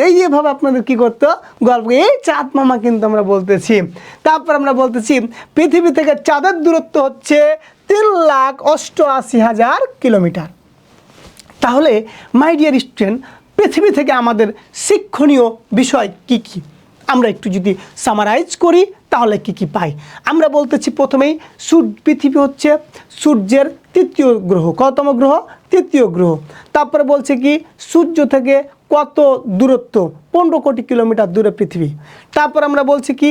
এই যেভাবে আপনাদের কি করতো গল্প, এই চাঁদ মামা কিন্তু আমরা বলতেছি। তারপর আমরা বলতেছি পৃথিবী থেকে চাঁদের দূরত্ব হচ্ছে 3,88,000 কিলোমিটার। তাহলে মাই ডিয়ার স্টুডেন্ট, পৃথিবী থেকে আমাদের শিক্ষণীয় বিষয় কি কি আমরা একটু যদি সামারাইজ করি তাহলে কি কি পাই। আমরা বলতেছি প্রথমেই পৃথিবী হচ্ছে সূর্যের তৃতীয় গ্রহ। কততম গ্রহ? তৃতীয় গ্রহ। তারপরে বলছে কি সূর্য থেকে কত দূরত্ব? 15 কোটি কিলোমিটার দূরে পৃথিবী। তারপর আমরা বলছি কি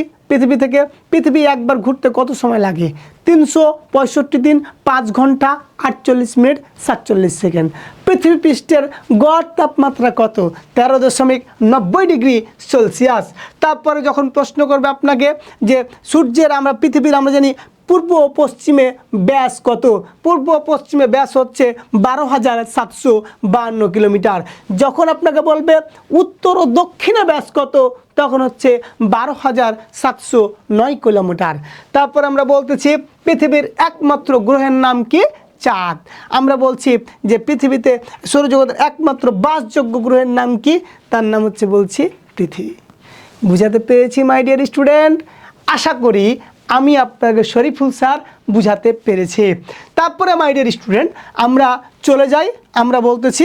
পৃথিবী একবার ঘুরতে কত সময় লাগে? 365 দিন 5 ঘন্টা 48 মিনিট 47 সেকেন্ড। পৃথিবী পৃষ্ঠের গড় তাপমাত্রা কত? 13.90 ডিগ্রি সেলসিয়াস। তারপরে যখন প্রশ্ন করবে আপনাকে যে সূর্যের পৃথিবীর আমরা জানি পূর্ব ও পশ্চিমে ব্যাস কত? পূর্ব ও পশ্চিমে ব্যাস হচ্ছে 12,752 কিলোমিটার। যখন আপনাকে বলবে উত্তর ও দক্ষিণে ব্যাস কত, তখন হচ্ছে 12,709 কিলোমিটার। তারপর আমরা বলতেছি পৃথিবীর একমাত্র গ্রহের নাম কি? চাঁদ। আমরা বলছি যে পৃথিবীতে সৌরজগতের একমাত্র বাসযোগ্য গ্রহের নাম কি? তার নাম হচ্ছে বলছি পৃথিবী। বুঝাতে পেরেছি মাই ডিয়ার স্টুডেন্ট? আশা করি আমি আপনাকে শরীফুল স্যার বুঝাতে পেরেছি। তারপরে মাই ডিয়ার স্টুডেন্ট আমরা চলে যাই, আমরা বলতেছি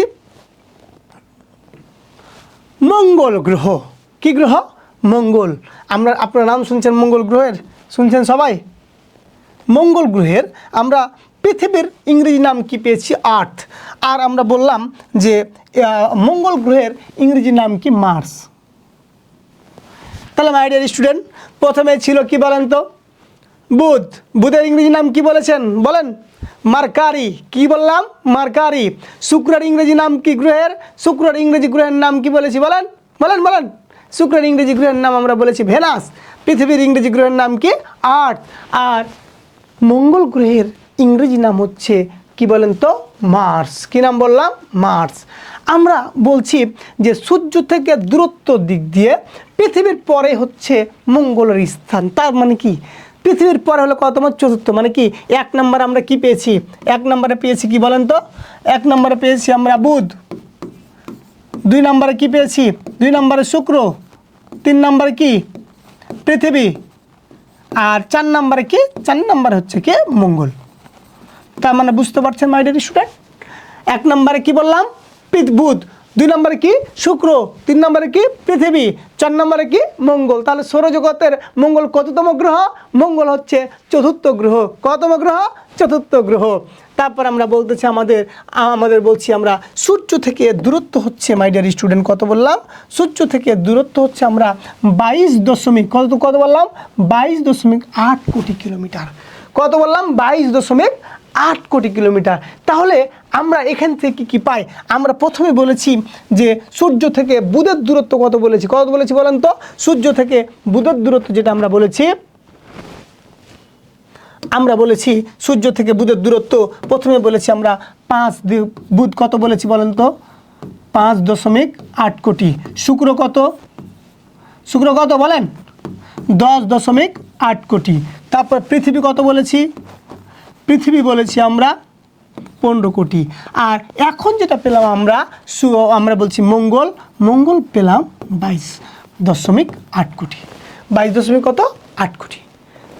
মঙ্গল গ্রহ। কি গ্রহ? মঙ্গল। আপনার নাম শুনছেন মঙ্গল গ্রহের? শুনছেন সবাই? মঙ্গল গ্রহের আমরা পৃথিবীর ইংরেজি নাম কি পেয়েছি? আর্থ। আর আমরা বললাম যে মঙ্গল গ্রহের ইংরেজি নাম কি? মার্স। তাহলে মাই ডিয়ার স্টুডেন্ট, প্রথমে ছিল কি বলেন তো? বুধ। বুধের ইংরেজি নাম কি বলেছেন বলেন? মার্কারি। কি বললাম? মার্কারি। শুক্রের ইংরেজি নাম কি গ্রহের? শুক্রের ইংরেজি গ্রহের নাম কি বলেছি বলেন? বলেন বলেন। শুক্রের ইংরেজি গ্রহের নাম আমরা বলেছি ভেনাস। পৃথিবীর ইংরেজি গ্রহের নাম কি? আর্থ। আর মঙ্গল গ্রহের ইংরেজি নাম হচ্ছে কি বলেন তো? মার্স। কি নাম বললাম? মার্স। আমরা বলছি যে সূর্য থেকে দূরত্ব দিক দিয়ে পৃথিবীর পরে হচ্ছে মঙ্গলের স্থান। তার মানে কি? পৃথিবীর পরে হলো কতম? চতুর্থ। মানে কি 1 নম্বরে আমরা কি পেয়েছি? 1 নম্বরে পেয়েছি কি বলেন তো? 1 নম্বরে পেয়েছি আমরা বুধ। 2 নম্বরে কি পেয়েছি? 2 নম্বরে শুক্র। 3 নম্বরে কি? পৃথিবী। আর 4 নম্বরে কি? 4 নম্বরে হচ্ছে কি? মঙ্গল। তার মানে বুঝতে পারছেন মাই ডিয়ার স্টুডেন্ট? 1 নম্বরে কি বললাম? বুধ। 2 নম্বরে কি? শুক্র। 3 নম্বরে কি? পৃথিবী। 4 নম্বরে কি? মঙ্গল। তাহলে সৌরজগতের মঙ্গল কততম গ্রহ? মঙ্গল হচ্ছে চতুর্থ গ্রহ। কততম গ্রহ? চতুর্থ গ্রহ। তারপর আমরা বলতেছি আমাদের বলছি আমরা সূর্য থেকে দূরত্ব হচ্ছে মাই ডিয়ার স্টুডেন্ট কত বললাম? সূর্য থেকে দূরত্ব হচ্ছে আমরা 22 কত বললাম? 22.8 কোটি কিলোমিটার। কত বললাম? 22.8 কোটি কিলোমিটার। তাহলে আমরা এখান থেকে কি পাই? আমরা প্রথমে বলেছি যে সূর্য থেকে বুধের দূরত্ব কত বলেছি? কত বলেছি বলেন তো? সূর্য থেকে বুধের দূরত্ব যেটা আমরা বলেছি সূর্য থেকে বুধের দূরত্ব প্রথমে বলেছি আমরা 5। বুধ কত বলেছি বলেন তো? 5.8 কোটি। শুক্র কত? শুক্র কত বলেন? 10.8 কোটি। তারপর পৃথিবী কত বলেছি? পৃথিবী বলেছি আমরা 15 কোটি। আর এখন যেটা পেলাম আমরা বলছি মঙ্গল পেলাম 22.8 কোটি। 22.8 কোটি।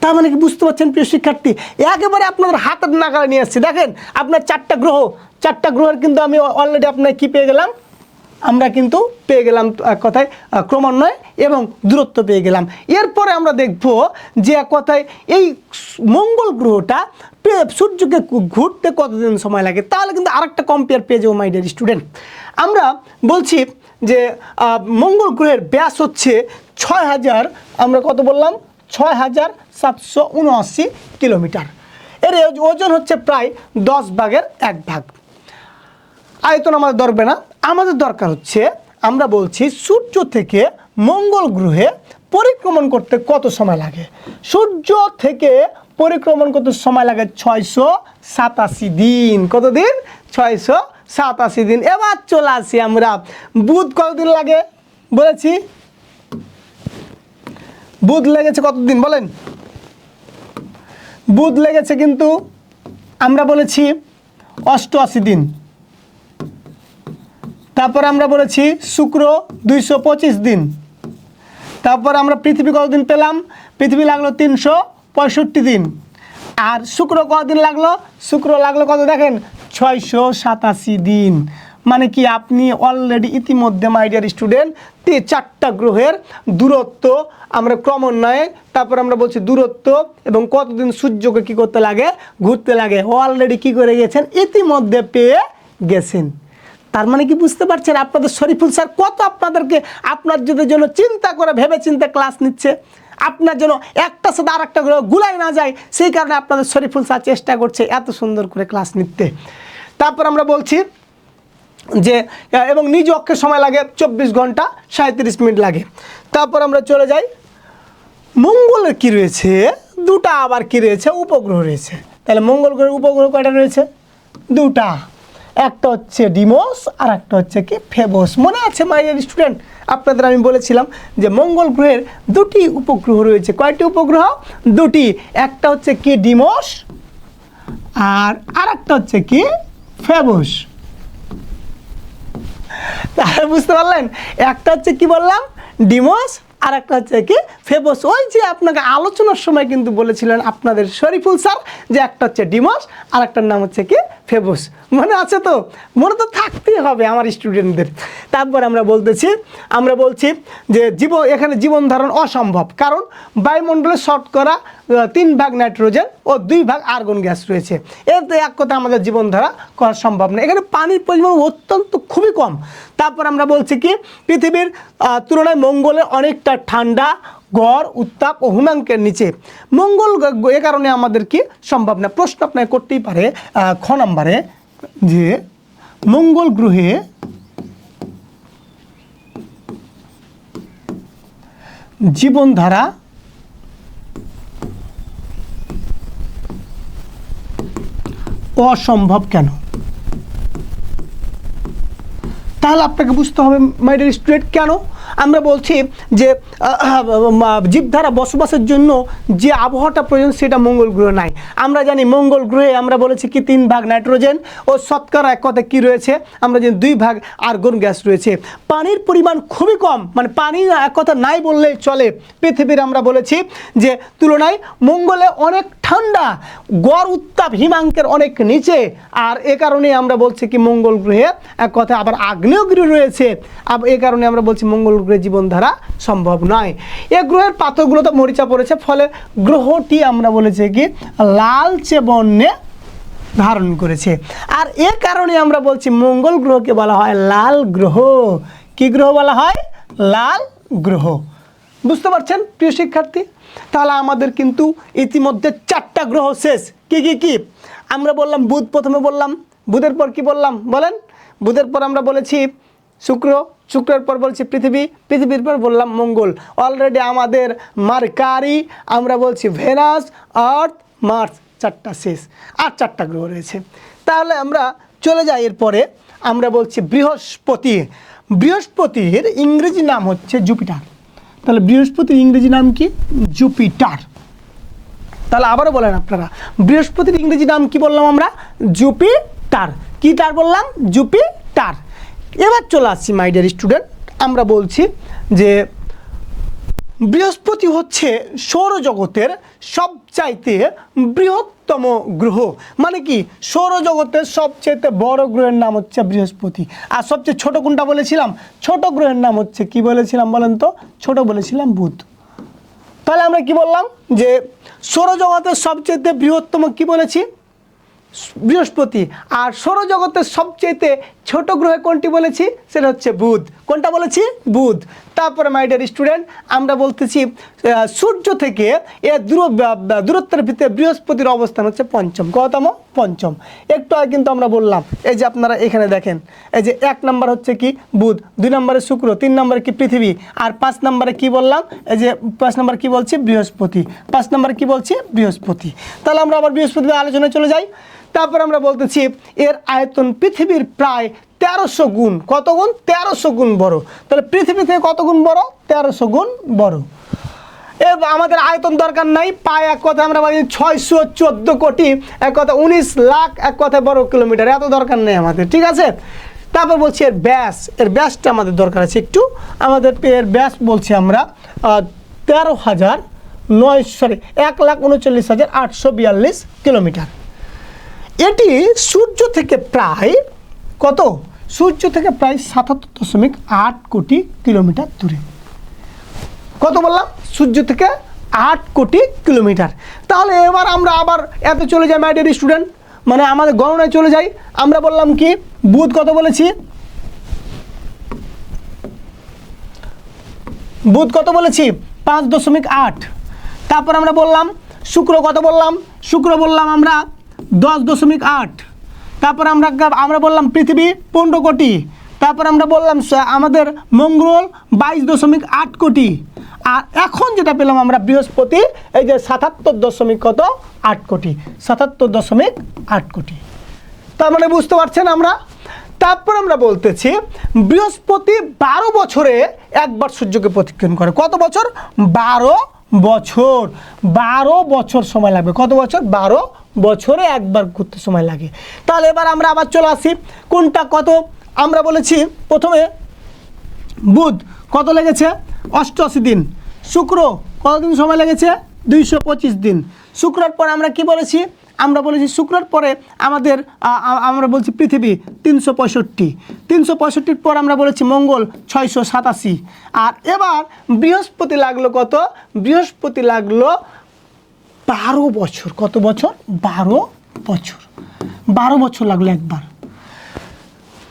তার মানে কি বুঝতে পারছেন প্রিয় শিক্ষার্থী? একেবারে আপনাদের হাতের নাগালে নিয়ে আসছি। দেখেন আপনার 4টা গ্রহের কিন্তু আমি অলরেডি আপনার কি পেয়ে গেলাম? আমরা কিন্তু পেয়ে গেলাম কথায় ক্রমান্বয়ে এবং দূরত্ব পেয়ে গেলাম। এরপরে আমরা দেখব যে কথায় এই মঙ্গল গ্রহটা সূর্যকে ঘুরতে কতদিন সময় লাগে। তাহলে কিন্তু আরেকটা কম্পেয়ার পেয়ে যাবো মাই ডিয়ার স্টুডেন্ট। আমরা বলছি যে মঙ্গল গ্রহের ব্যাস হচ্ছে 6000, আমরা কত বললাম? 6779 কিলোমিটার। এর ওজন হচ্ছে প্রায় 10 ভাগের 1 ভাগ। আয়তন আমাদের দরকার না, আমাদের দরকার হচ্ছে আমরা বলছি সূর্য থেকে মঙ্গল গ্রহে পরিক্রমণ করতে কত সময় লাগে। সূর্য থেকে পরিক্রমণ করতে সময় লাগে 687 দিন। কত দিন? 687 দিন। এবার চলে আসি আমরা বুধ কতদিন লাগে বলেছি? বুধ লেগেছে কতদিন বলেন? বুধ লেগেছে কিন্তু আমরা বলেছি 88 দিন। তারপর আমরা বলেছি শুক্র 225 দিন। তারপর আমরা পৃথিবী কতদিন পেলাম? পৃথিবী লাগলো 365 দিন। আর শুক্র কতদিন লাগলো? শুক্র লাগলো কত দেখেন? 687 দিন। মানে কি আপনি অলরেডি ইতিমধ্যে মাই ডিয়ার স্টুডেন্ট 4টা গ্রহের দূরত্ব আমরা ক্রমান্বয়ে, তারপর আমরা বলছি দূরত্ব এবং কতদিন সূর্যকে কি করতে লাগে? ঘুরতে লাগে। অলরেডি কি করে গেছেন? ইতিমধ্যে পেয়ে গেছেন। তার মানে কি বুঝতে পারছেন আপনাদের শরীফুল স্যার কত আপনাদের জন্য চিন্তা করে ভেবে চিন্তা ক্লাস নিচ্ছে? আপনার জন্য একটা সাথে আর একটা গ্রহ গুলাই না যায়, সেই কারণে আপনাদের শরীফুল স্যার চেষ্টা করছে এত সুন্দর করে ক্লাস নিতে। তারপর আমরা বলছি যে এবং নিজ অক্ষের সময় লাগে 24 ঘন্টা 37 মিনিট লাগে। তারপর আমরা চলে যাই মঙ্গলের কি রয়েছে? 2টা আবার কি রয়েছে? উপগ্রহ রয়েছে। তাহলে মঙ্গল গ্রহের উপগ্রহ কয়টা রয়েছে? 2টা। একটা হচ্ছে ডিমোস আর একটা হচ্ছে কি? ফেবোস। মনে আছে মাই ডিয়ার স্টুডেন্ট? আপনাদের আমি বলেছিলাম যে মঙ্গল গ্রহের 2টি উপগ্রহ রয়েছে। কয়টি উপগ্রহ? 2টি। একটা হচ্ছে কি? ডিমোস আর আরেকটা হচ্ছে কি? ফেবোস। তাহলে বুঝতে পারলেন? একটা হচ্ছে কি বললাম? ডিমোস আর একটা হচ্ছে কি? ফেবোস। ওই যে আপনাকে আলোচনার সময় কিন্তু বলেছিলেন আপনাদের শরীফুল স্যার যে একটা হচ্ছে ডিমোস আর একটার নাম হচ্ছে কি? ফেবুস, মনে আছে তো? মনে তো থাকতেই হবে আমার স্টুডেন্টদের। তারপর আমরা বলছি যে এখানে জীবন ধারণ অসম্ভব, কারণ বায়ুমণ্ডলে শতকরা 3 ভাগ নাইট্রোজেন ও 2 ভাগ আর্গন গ্যাস রয়েছে। এতে এক কথা আমাদের জীবন ধারা করা সম্ভব না, এখানে পানির পরিমাণ অত্যন্ত খুবই কম। তারপর আমরা বলছি কি পৃথিবীর তুলনায় মঙ্গলে অনেকটা ঠান্ডা, গড় উত্তাপ ও হিমাঙ্কের নিচে। মঙ্গল এ কারণে আমাদের কি সম্ভব না। প্রশ্ন আপনাকে করতেই পারে খ নম্বরে যে মঙ্গল গ্রহে জীবনধারা অসম্ভব কেন? তাহলে আপনাকে বুঝতে হবে মাই ডিয়ার স্টুডেন্ট কেন আমরা বলছি যে জীবধারা বসবাসের জন্য যে আবহাওয়াটা প্রয়োজন সেটা মঙ্গল গ্রহে নাই। আমরা জানি মঙ্গল গ্রহে আমরা বলেছি কি 3 ভাগ নাইট্রোজেন ও শতকরা এক কথা কী রয়েছে, আমরা জানি 2 ভাগ আর্গন গ্যাস রয়েছে। পানির পরিমাণ খুবই কম, মানে পানি এক কথা নাই বললেই চলে। পৃথিবীর আমরা বলেছি যে তুলনায় মঙ্গলে অনেক ঠান্ডা, গড় উত্তাপ হিমাঙ্কের অনেক নিচে, আর এ কারণে আমরা বলছি কি মঙ্গল গ্রহে এক কথা আবার আগ্নেয়গিরি রয়েছে। এ কারণে আমরা বলছি মঙ্গল গ্রহে জীবনধারা সম্ভব নয়। এ গ্রহের পাথরগুলোতে মরিচা পড়েছে, ফলে গ্রহটি আমরা বলেছি কি লালচে বর্ণে ধারণ করেছে। আর এ কারণে আমরা বলছি মঙ্গল গ্রহকে বলা হয় লাল গ্রহ। কি গ্রহ বলা হয়? লাল গ্রহ। বুঝতে পারছেন প্রিয় শিক্ষার্থী? তাহলে আমাদের কিন্তু ইতিমধ্যে 4টা গ্রহ শেষ। কি আমরা বললাম বুধ, প্রথমে বললাম। বুধের পর কি বললাম বলেন? বুধের পর আমরা বলেছি শুক্র, শুক্রের পর বলছি পৃথিবী, পৃথিবীর পর বললাম মঙ্গল। অলরেডি আমাদের মার্কারি, আমরা বলছি ভেনাস, আর্থ, মার্স, 4টা শেষ। আর 4টা গ্রহ রয়েছে। তাহলে আমরা চলে যাই এরপরে, আমরা বলছি বৃহস্পতি। বৃহস্পতির ইংরেজি নাম হচ্ছে জুপিটার। তাহলে বৃহস্পতির ইংরেজি নাম কি? জুপিটার। তাহলে আবারও বলেন আপনারা, বৃহস্পতির ইংরেজি নাম কি বললাম আমরা? জুপিটার। কি টার বললাম? জুপিটার। এবার চলে আসছি মাই ডিয়ার স্টুডেন্ট, আমরা বলছি যে বৃহস্পতি হচ্ছে সৌরজগতের সবচাইতে বৃহত্তম গ্রহ। মানে কি সৌরজগতের সবচাইতে বড় গ্রহের নাম হচ্ছে বৃহস্পতি। আর সবচেয়ে ছোট কোনটা বলেছিলাম? ছোট গ্রহের নাম হচ্ছে কি বলেছিলাম বলেন তো? ছোট বলেছিলাম বুধ। তাহলে আমরা কি বললাম যে সৌরজগতের সবচাইতে বৃহত্তম কি বলেছি? বৃহস্পতি। আর সৌরজগতের সবচেয়ে ছোট গ্রহ কোনটি বলেছি? সেটা হচ্ছে বুধ। কোনটা বলেছি? বুধ। তারপরে মাই ডিয়ার স্টুডেন্ট আমরা বলতেছি সূর্য থেকে এর দূরত্বের ভিতরে বৃহস্পতির অবস্থান হচ্ছে পঞ্চম। কতম? পঞ্চম। একটু আগে কিন্তু আমরা বললাম, এই যে আপনারা এখানে দেখেন, এই যে 1 নম্বর হচ্ছে কি বুধ, 2 নম্বরে শুক্র, 3 নম্বরে কি পৃথিবী, আর 5 নম্বরে কি বললাম? এই যে 5 নম্বর কি বলছি? বৃহস্পতি। 5 নম্বরে কি বলছি? বৃহস্পতি। তাহলে আমরা আবার বৃহস্পতির আলোচনায় চলে যাই। তারপর আমরা বলতেছি এর আয়তন পৃথিবীর প্রায় 1300 গুণ। কত গুণ? 1300 গুণ বড়। তাহলে পৃথিবী থেকে কত গুণ বড়? 1300 গুণ বড়। আমাদের আয়তন দরকার নাই, পায় এক কথা আমরা বলি 614 কোটি, এক কথা 19 লাখ এক কথা বড় কিলোমিটার, এত দরকার নেই আমাদের, ঠিক আছে? তারপর বলছি এর ব্যাস, এর ব্যাসটা আমাদের দরকার আছে একটু। আমাদের এর ব্যাস বলছি আমরা 1,39,842 কিলোমিটার। এটি সূর্য থেকে প্রায় কত? সূর্য থেকে প্রায় 77.8 কোটি কিলোমিটার দূরে। কত বললাম? সূর্য থেকে 8 কোটি কিলোমিটার। তাহলে এবার আমরা আবার এত চলে যাই মাই ডিয়ার স্টুডেন্ট, মানে আমাদের গণনায় চলে যাই। আমরা বললাম কি বুধ কত বলেছি? বুধ কত বলেছি? 5.8। তারপর আমরা বললাম শুক্র কত বললাম? শুক্র বললাম আমরা 10.8। তারপর আমরা বললাম পৃথিবী 15 কোটি। তারপর আমরা বললাম আমাদের মঙ্গল 22.8 কোটি। আর এখন যেটা পেলাম আমরা বৃহস্পতি, এই যে 77.8 কোটি, 77.8 কোটি। তার মানে বুঝতে পারছেন আমরা? তারপর আমরা বলতেছি বৃহস্পতি 12 বছরে একবার সূর্যকে প্রদক্ষিণ করে। কত বছর? 12 বছর। 12 বছর সময় লাগবে। কত বছর? 12 বছরে একবার ঘুরতে সময় লাগে। তাহলে এবার আমরা আবার চলে আসি কোনটা কত। আমরা বলেছি প্রথমে বুধ কত লেগেছে? 88 দিন। শুক্র কতদিন সময় লেগেছে? 225 দিন। শুক্রের পর আমরা কি বলেছি? আমরা বলেছি শুক্রের পরে আমাদের আমরা বলছি পৃথিবী 365 পর আমরা বলেছি মঙ্গল 687। আর এবার বৃহস্পতি লাগলো কত? বৃহস্পতি লাগলো 12 বছর। কত বছর? 12 বছর। 12 বছর লাগলো একবার।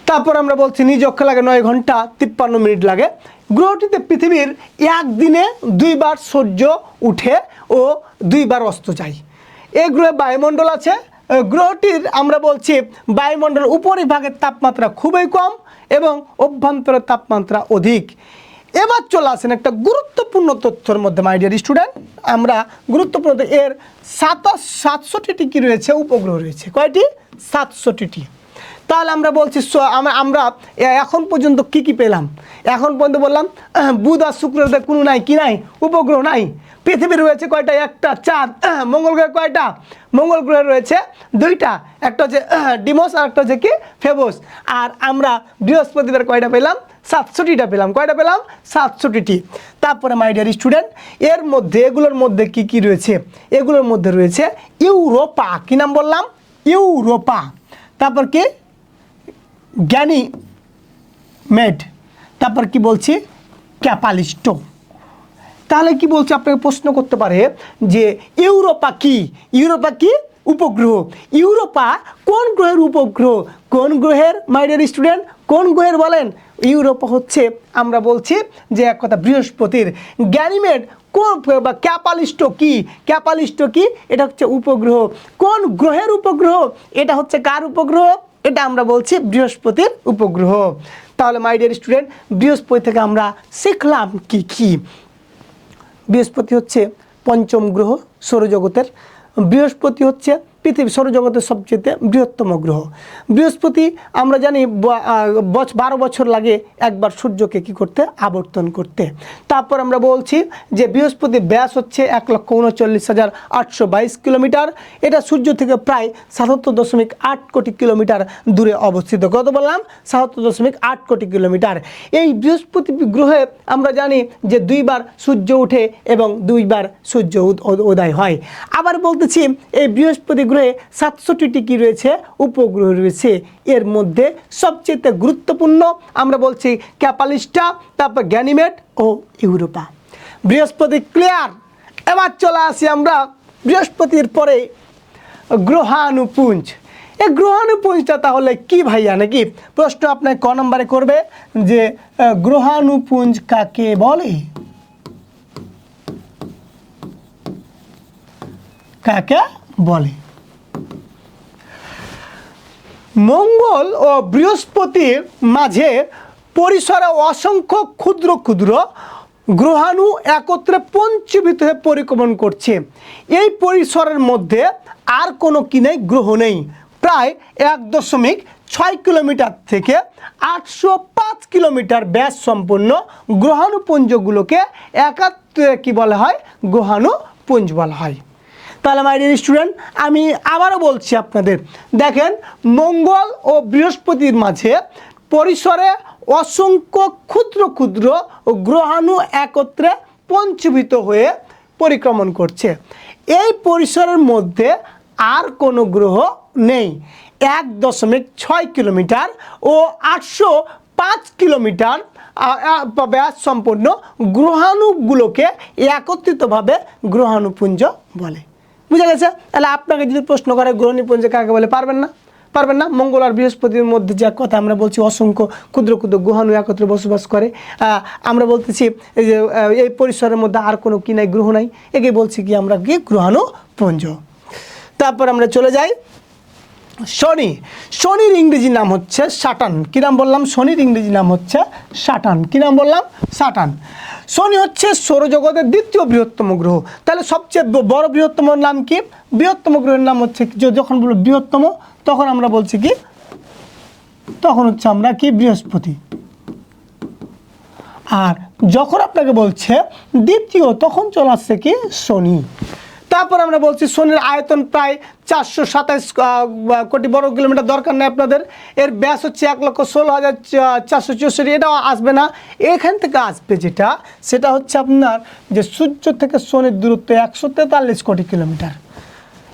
তারপর আমরা বলছি নিজ অক্ষে লাগে 9 ঘন্টা 53 মিনিট লাগে। গ্রহটিতে পৃথিবীর একদিনে 2 বার সূর্য উঠে ও 2 বার অস্ত যায়। এই গ্রহে বায়ুমণ্ডল আছে। গ্রহটির আমরা বলছি বায়ুমণ্ডল উপরিভাগের তাপমাত্রা খুবই কম এবং অভ্যন্তরের তাপমাত্রা অধিক। এবার চলে আসেন একটা গুরুত্বপূর্ণ তথ্যের মধ্যে মাই ডিয়ার স্টুডেন্ট। আমরা গুরুত্বপূর্ণ এর 760টি কি রয়েছে? উপগ্রহ রয়েছে। কয়টি? 700টি। তাহলে আমরা বলছি আমরা এখন পর্যন্ত কি পেলাম? এখন পর্যন্ত বললাম বুধ আর শুক্রের কোনো নাই, কি নাই? উপগ্রহ নাই। পৃথিবী রয়েছে কয়টা? একটা। চাঁদ। মঙ্গল গ্রহে কয়টা? মঙ্গল গ্রহে রয়েছে 2টা, একটা হচ্ছে ডিমোস আর একটা হচ্ছে কি ফেবোস। আর আমরা বৃহস্পতিবার কয়টা পেলাম? 700টিটা পেলাম। কয়টা পেলাম? 700টি। তারপরে মাই ডিয়ার স্টুডেন্ট এর মধ্যে এগুলোর মধ্যে কি রয়েছে? এগুলোর মধ্যে রয়েছে ইউরোপা। কি নাম বললাম? ইউরোপা। তারপর কি? গ্যানিমেড। তারপর কি বলছি? ক্যাপালিস্টো। তাহলে কি বলছে? আপনাকে প্রশ্ন করতে পারে যে ইউরোপা কি? ইউরোপা কি? উপগ্রহ। ইউরোপা কোন গ্রহের উপগ্রহ? কোন গ্রহের মাই ডিয়ার স্টুডেন্ট? কোন গ্রহের বলেন? ইউরোপা হচ্ছে আমরা বলছি যে এক কথা বৃহস্পতির। গ্যানিমেড কোন বা ক্যাপালিস্টো কি? ক্যাপালিস্টো কি? এটা হচ্ছে উপগ্রহ। কোন গ্রহের উপগ্রহ? এটা হচ্ছে কার উপগ্রহ? এটা আমরা বলছি বৃহস্পতির উপগ্রহ। তাহলে মাই ডিয়ার স্টুডেন্ট বৃহস্পতি থেকে আমরা শিখলাম কি? বৃহস্পতি হচ্ছে 5ম গ্রহ সৌরজগতের। বৃহস্পতি হচ্ছে পৃথিবী সৌরজগতের সবচেয়ে বৃহত্তম গ্রহ। বৃহস্পতি আমরা জানি 12 বছর লাগে একবার সূর্যকে কি করতে? আবর্তন করতে। তারপর আমরা বলছি যে বৃহস্পতির ব্যাস হচ্ছে 1,39,822 কিলোমিটার। এটা সূর্য থেকে প্রায় 77.8 কোটি কিলোমিটার দূরে অবস্থিত। কত বললাম? 77.8 কোটি কিলোমিটার। এই বৃহস্পতি গ্রহে আমরা জানি যে 2 বার সূর্য ওঠে এবং 2 বার সূর্য উদয় হয়। আবার বলতেছি এই বৃহস্পতি গ্রহে 700টি কি রয়েছে? উপগ্রহ রয়েছে। এর মধ্যে সবচেয়ে গুরুত্বপূর্ণ আমরা বলছি ক্যাপালিস্টা, তারপর গ্যানিমেড ও ইউরোপা। বৃহস্পতি ক্লিয়ার। এবার চলে আসি আমরা বৃহস্পতির পরে গ্রহাণুপুঞ্জ। এই গ্রহাণুপুঞ্জটা তাহলে কি ভাইয়া? নাকি প্রশ্ন আপনাকে ক নম্বরে করবে যে গ্রহাণুপুঞ্জ কাকে বলে? কাকে বলে? মঙ্গল ও বৃহস্পতির মাঝে পরিসরে অসংখ্য ক্ষুদ্র ক্ষুদ্র গ্রহাণু একত্রে পঞ্চীভূত হয়ে পরিক্রমণ করছে। এই পরিসরের মধ্যে আর কোনো কি নেই? গ্রহ নেই। প্রায় 1.6 কিলোমিটার থেকে 805 কিলোমিটার ব্যাস সম্পন্ন গ্রহাণুপুঞ্জগুলোকে একত্রে কি বলা হয়? গ্রহাণুপুঞ্জ বলা হয়। তাহলে মাই ডিয়ার স্টুডেন্ট আমি আবারও বলছি আপনাদের, দেখেন মঙ্গল ও বৃহস্পতির মাঝে পরিসরে অসংখ্য ক্ষুদ্র ক্ষুদ্র গ্রহাণু একত্রে পঞ্চীভূত হয়ে পরিক্রমণ করছে। এই পরিসরের মধ্যে আর কোনো গ্রহ নেই। 1.6 কিলোমিটার ও 805 কিলোমিটার ব্যাস সম্পন্ন গ্রহাণুগুলোকে একত্রিতভাবে গ্রহাণুপুঞ্জ বলে। বুঝা গেছে? তাহলে আপনাকে যদি প্রশ্ন করে গ্রহাণুপুঞ্জ কাকে বলে, পারবেন না? পারবেন না। মঙ্গল আর বৃহস্পতির মধ্যে যে কথা আমরা বলছি অসংখ্য ক্ষুদ্র ক্ষুদ্র গ্রহাণু একত্রে বসবাস করে। আমরা বলতেছি যে এই পরিসরের মধ্যে আর কোনো কি নাই? গ্রহ নাই। একে বলছি কি আমরা? কি গ্রহাণুপুঞ্জ। তারপর আমরা চলে যাই শনি। শনির ইংরেজি নাম হচ্ছে স্যাটার্ন। কী নাম বললাম? শনির ইংরেজি নাম হচ্ছে স্যাটার্ন। কী নাম বললাম? স্যাটার্ন। শনি হচ্ছে সৌরজগতের 2য় বৃহত্তম গ্রহ। তাহলে সবচেয়ে বড় বৃহত্তম নাম কি? বৃহত্তম গ্রহের নাম হচ্ছে, যখন বলবো বৃহত্তম তখন আমরা বলছি কি? তখন হচ্ছে আমরা কি? বৃহস্পতি। আর যখন আপনাকে বলছে 2য় তখন চলে আসছে কি? শনি। তারপর আমরা বলছি শনির আয়তন প্রায় 427 কোটি বর্গ কিলোমিটার। দরকার নেই আপনাদের। এর ব্যাস হচ্ছে 1,16,464। এটাও আসবে না। এখান থেকে আসবে যেটা, সেটা হচ্ছে আপনার যে সূর্য থেকে শনির দূরত্ব 143 কোটি কিলোমিটার।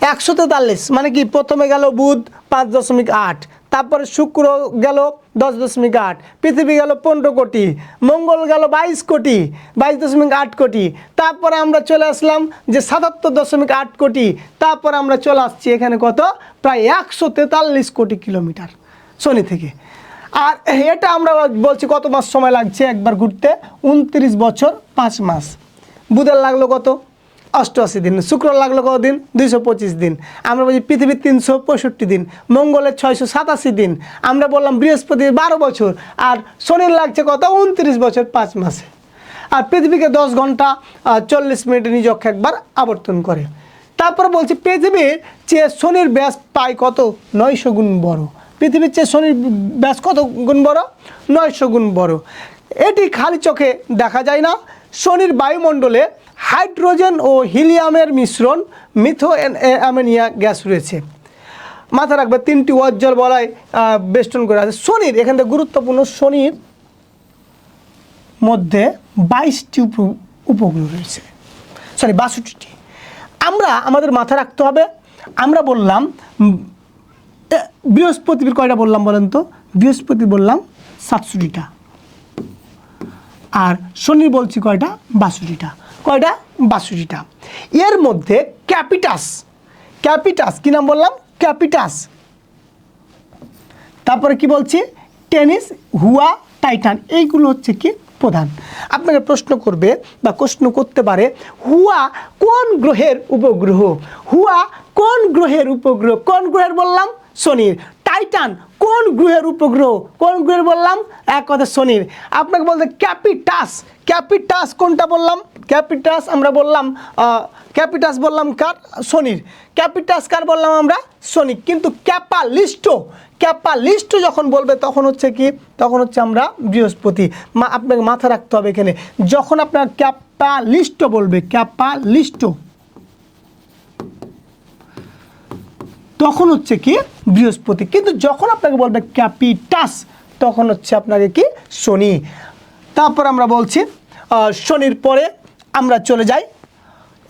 143 মানে কি প্রথমে গেল বুধ 5.8, তারপরে শুক্র গেল 10.8, পৃথিবী গেল 15 কোটি, মঙ্গল গেল 22 কোটি, 22.8 কোটি, তারপরে আমরা চলে আসলাম যে 77.8 কোটি, তারপরে আমরা চলে আসছি এখানে কত প্রায় 143 কোটি কিলোমিটার শনি থেকে। আর এটা আমরা বলছি কত মাস সময় লাগছে একবার ঘুরতে, 29 বছর 5 মাস। বুধের লাগলো কত 88 দিন, শুক্র লাগলো কত দিন 225 দিন, আমরা বলছি পৃথিবীর 365 দিন, মঙ্গলের 687 দিন, আমরা বললাম বৃহস্পতির 12 বছর, আর শনির লাগছে কত 29 বছর 5 মাসে। আর পৃথিবীকে 10 ঘন্টা 40 মিনিটে নিজ অক্ষে একবার আবর্তন করে। তারপর বলছি পৃথিবীর চেয়ে শনির ব্যাস পায় কত 900 গুণ বড়। পৃথিবীর চেয়ে শনির ব্যাস কত গুণ বড় 900 গুণ বড়। এটি খালি চোখে দেখা যায় না। শনির বায়ুমণ্ডলে হাইড্রোজেন ও হিলিয়ামের মিশ্রণ মিথো অ্যামোনিয়া গ্যাস রয়েছে। মাথা রাখবে 3টি উজ্জ্বল বলয় বেষ্টন করে আছে শনির। এখান থেকে গুরুত্বপূর্ণ, শনির মধ্যে 22টি উপগ্রহ রয়েছে, 62টি। আমরা আমাদের মাথা রাখতে হবে, আমরা বললাম বৃহস্পতির কয়টা বললাম বলেন তো, বৃহস্পতি বললাম 67টা, আর শনি বলছি কয়টা 62টা, কয়টা 62টা। এর মধ্যে ক্যাপিটাস, ক্যাপিটাস কি নাম বললাম ক্যাপিটাস, তারপরে কি বলছি টেনিস, হুয়া, টাইটান, এইগুলো হচ্ছে কি প্রধান। আপনাকে প্রশ্ন করবে বা প্রশ্ন করতে পারে হুয়া কোন গ্রহের উপগ্রহ, হুয়া কোন গ্রহের উপগ্রহ, কোন গ্রহের বললাম শনির। টাইটান কোন গ্রহের উপগ্রহ, কোন গ্রহের বললাম এক কথা শনির। আপনাকে বলতে ক্যাপিটাস, ক্যাপিটাস কোনটা বললাম, ক্যাপিটাস আমরা বললাম ক্যাপিটাস বললাম কার শনির, ক্যাপিটাস কার বললাম আমরা শনি। কিন্তু ক্যাপালিস্টো, ক্যাপালিস্টো যখন বলবে তখন হচ্ছে কি, তখন হচ্ছে আমরা বৃহস্পতি। আপনাকে মাথা রাখতে হবে এখানে, যখন আপনার ক্যাপালিস্টো বলবে ক্যাপালিস্টো তখন হচ্ছে কি বৃহস্পতি, কিন্তু যখন আপনাকে বলবে ক্যাপিটাস তখন হচ্ছে আপনাকে কি শনি। তারপর আমরা বলছি শনির পরে আমরা চলে যাই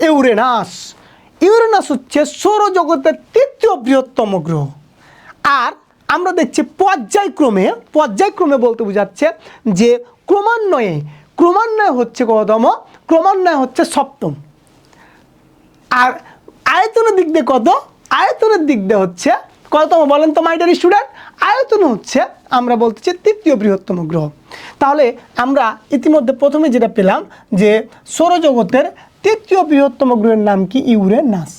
ইউরেনাস। ইউরেনাস হচ্ছে সৌরজগতের 3য় বৃহত্তম গ্রহ। আর আমরা দেখছি পর্যায়ক্রমে, পর্যায়ক্রমে বলতে বোঝাচ্ছে যে ক্রমান্বয়ে, ক্রমান্বয়ে হচ্ছে কতম, ক্রমান্বয়ে হচ্ছে 7ম। আর আয়তনের দিক দিয়ে কত, আয়তনের দিক দিয়ে হচ্ছে কততম বলেন তো মাই ডিয়ার স্টুডেন্ট, আয়তন হচ্ছে আমরা বলতেছি 3য় বৃহত্তম গ্রহ। তাহলে আমরা ইতিমধ্যে প্রথমে যেটা পেলাম যে সৌরজগতের 3য় বৃহত্তম গ্রহের নাম কি ইউরেনাস।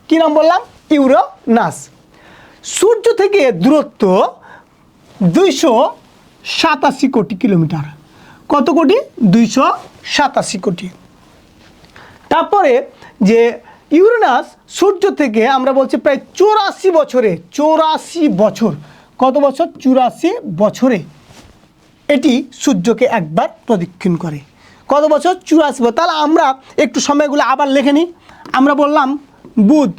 কি নাম বললাম ইউরেনাস। সূর্য থেকে দূরত্ব 287 কোটি কিলোমিটার। কত কোটি 287 কোটি। তারপরে যে ইউরেনাস সূর্য থেকে আমরা বলছি প্রায় 84 বছরে, 84 বছর, কত বছর 84 বছরে এটি সূর্যকে একবার প্রদক্ষিণ করে। কত বছর 84 বছর। তাহলে আমরা একটু সময়গুলো আবার লিখে নিই। আমরা বললাম বুধ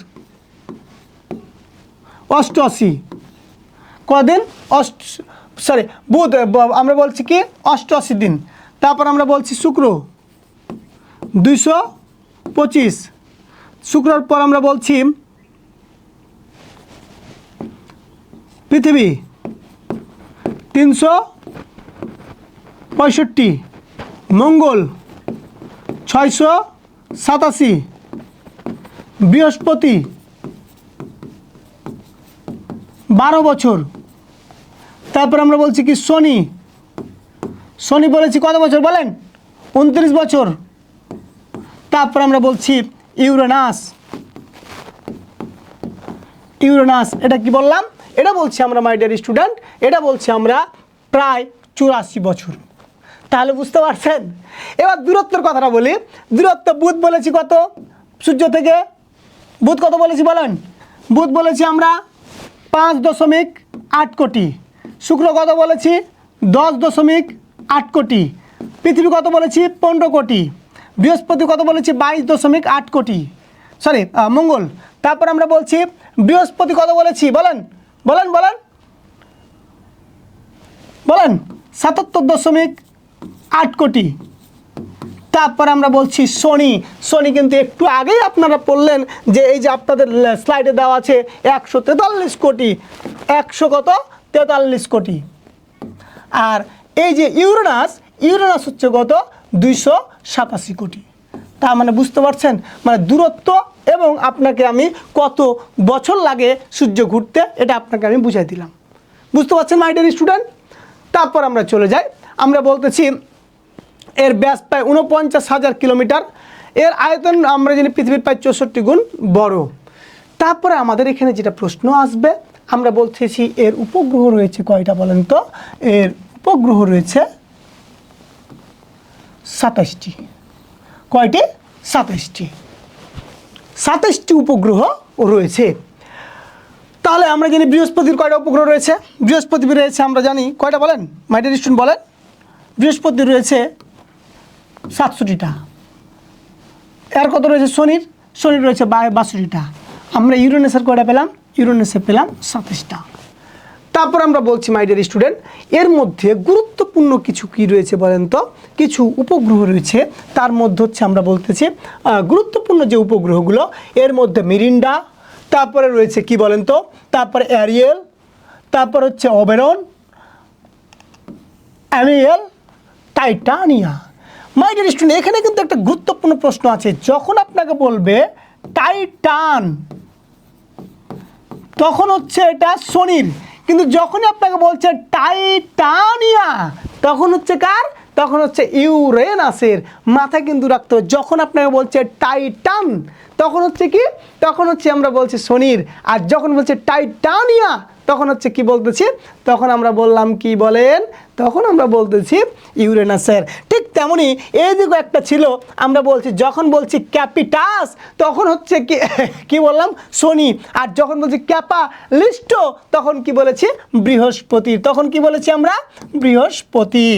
88 কদিন, সরি বুধ আমরা বলছি কি 88 দিন। তারপর আমরা বলছি শুক্র 225, শুক্রের পর আমরা বলছি পৃথিবী 365, মঙ্গল 687, বৃহস্পতি 12 বছর। তারপর আমরা বলছি কি শনি, শনি বলেছি কত বছর বলেন 29 বছর। তারপর আমরা বলছি ইউরেনাস, ইউরেনাস এটা কি বললাম, এটা বলছি আমরা মাই ডিয়ার স্টুডেন্ট, এটা বলছি আমরা প্রায় 84 বছর। তাহলে বুঝতে পারছেন। এবার দূরত্বের কথাটা বলি। দূরত্ব বুধ বলেছি কত সূর্য থেকে, বুধ কত বলেছি বলেন, বুধ বলেছি আমরা 5.8 কোটি, শুক্র কত বলেছি 10.8 কোটি, পৃথিবী কত বলেছি 15 কোটি, বৃহস্পতি কত বলেছি 22.8 কোটি, সরি মঙ্গল। তারপর আমরা বলছি বৃহস্পতি কত বলেছি বলেন বলেন বলেন বলেন 77.8 কোটি। তারপরে আমরা বলছি শনি। শনি কিন্তু একটু আগেই আপনারা পড়লেন যে এই যে আপনাদের স্লাইডে দেওয়া আছে 143 কোটি, 100 কত 43 কোটি। আর এই যে ইউরেনাস, ইউরেনাস হচ্ছে কত 287 কোটি। তার মানে বুঝতে পারছেন, মানে দূরত্ব এবং আপনাকে আমি কত বছর লাগে সূর্য ঘুরতে, এটা আপনাকে আমি বুঝাই দিলাম। বুঝতে পারছেন মাই ডিয়ার স্টুডেন্ট? তারপর আমরা চলে যাই, আমরা বলতেছি এর ব্যাস প্রায় 49,000 কিলোমিটার, এর আয়তন আমরা জানি পৃথিবীর প্রায় 64 গুণ বড়। তারপরে আমাদের এখানে যেটা প্রশ্ন আসবে, আমরা বলতেছি এর উপগ্রহ রয়েছে কয়টা বলেন তো? এর উপগ্রহ রয়েছে 27টি। কয়টি? 27টি। 27টি উপগ্রহ রয়েছে। তাহলে আমরা জানি বৃহস্পতির কয়টা উপগ্রহ রয়েছে? বৃহস্পতি রয়েছে আমরা জানি কয়টা বলেন মাই ডিয়ার স্টুডেন্ট বলেন? বৃহস্পতি রয়েছে 67টা। এর কত রয়েছে শনির? শনির রয়েছে 62টা। আমরা ইউরেনাসের কয়টা পেলাম? ইউরেনাসের পেলাম 27টা। তারপর আমরা বলছি মাই ডিয়ার স্টুডেন্ট, এর মধ্যে গুরুত্বপূর্ণ কিছু কি রয়েছে বলেন তো? কিছু উপগ্রহ রয়েছে, তার মধ্যে হচ্ছে আমরা বলতেছি গুরুত্বপূর্ণ যে উপগ্রহগুলো, এর মধ্যে মিরিন্ডা, তারপরে রয়েছে কি বলেন তো, তারপরে অ্যারিয়েল, তারপর হচ্ছে Oberon, Amiel, Titania. My dear student, এখানে কিন্তু একটা গুরুত্বপূর্ণ প্রশ্ন আছে। যখন আপনাকে বলবে টাইটান, তখন হচ্ছে এটা শনির, কিন্তু যখনই আপনাকে বলছে টাইটানিয়া, তখন হচ্ছে কার? তখন হচ্ছে ইউরেনাসের। মাথায় কিন্তু রাখতে হবে, যখন আপনাকে বলছে টাইটান তখন হচ্ছে কি? তখন হচ্ছে আমরা বলছি শনির। আর যখন বলছে টাইটানিয়া তখন হচ্ছে কি বলতেছি? তখন আমরা বললাম কি বলেন? তখন আমরা বলতেছি ইউরেনাসের। ঠিক তেমনি এই দিকে একটা ছিল, আমরা বলছি যখন বলছি ক্যাপিটাস তখন হচ্ছে কি কি বললাম? শনি। আর যখন বলছি ক্যাপালিস্টো তখন কি বলেছি? বৃহস্পতি। তখন কি বলেছি আমরা? বৃহস্পতি।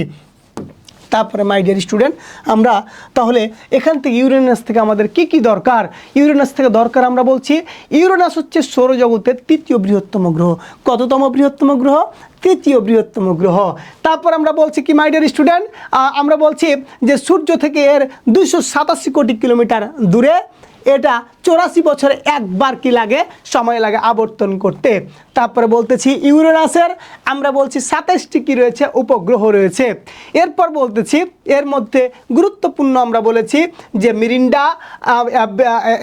তারপরে মাই ডিয়ার স্টুডেন্ট, আমরা তাহলে এখান থেকে ইউরেনাস থেকে আমাদের কি কি দরকার? ইউরেনাস থেকে দরকার আমরা বলছি ইউরেনাস হচ্ছে সৌরজগতের 3য় বৃহত্তম গ্রহ। কততম বৃহত্তম গ্রহ? 3য় বৃহত্তম গ্রহ। তারপর আমরা বলছি কি মাই ডিয়ার স্টুডেন্ট, আমরা বলছি যে সূর্য থেকে এর 287 কোটি কিলোমিটার দূরে, এটা 84 বছরে একবার কি লাগে? সময় লাগে আবর্তন করতে। তারপরে বলতেছি ইউরেনাসের আমরা বলছি 27টি কি রয়েছে? উপগ্রহ রয়েছে। এরপর বলতেছি এর মধ্যে গুরুত্বপূর্ণ আমরা বলেছি যে মিরিন্ডা,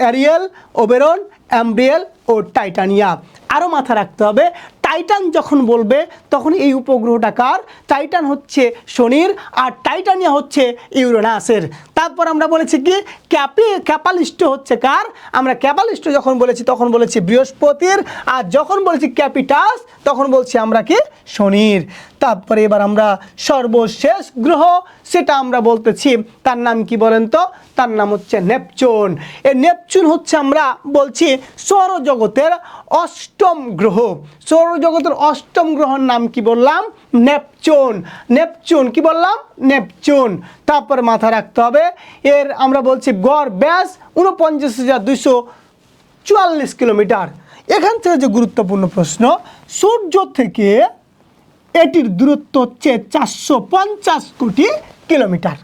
অ্যারিয়েল, ওবেরন, অ্যাম্ব্রিয়েল ও টাইটানিয়া। আরও মাথা রাখতে হবে, টাইটান যখন বলবে তখন এই উপগ্রহটা কার? টাইটান হচ্ছে শনির, আর টাইটানিয়া হচ্ছে ইউরেনাসের। তারপর আমরা বলেছি কি ক্যাপালিস্ট হচ্ছে কার? আমরা ক্যাপালিস্ট যখন বলেছি তখন বলেছি বৃহস্পতির, আর যখন বলেছি ক্যাপিটাস তখন বলছি আমরা কি? শনির। তারপরে এবার আমরা সর্বশেষ গ্রহ, সেটা আমরা বলতেছি তার নাম কি বলেন তো? তার নাম হচ্ছে নেপচুন। এই নেপচুন হচ্ছে আমরা বলছি সৌরজগতের 8ম গ্রহ। সৌরজগতের 8ম গ্রহের নাম কি বললাম? নেপচুন। নেপচুন কি বললাম? নেপচুন। তারপরে মাথা রাখতে হবে এর আমরা বলছি গড় ব্যাস 49,244 কিলোমিটার। এখান থেকে যে গুরুত্বপূর্ণ প্রশ্ন, সূর্য থেকে এটির দূরত্ব হচ্ছে 450 কোটি কিলোমিটার।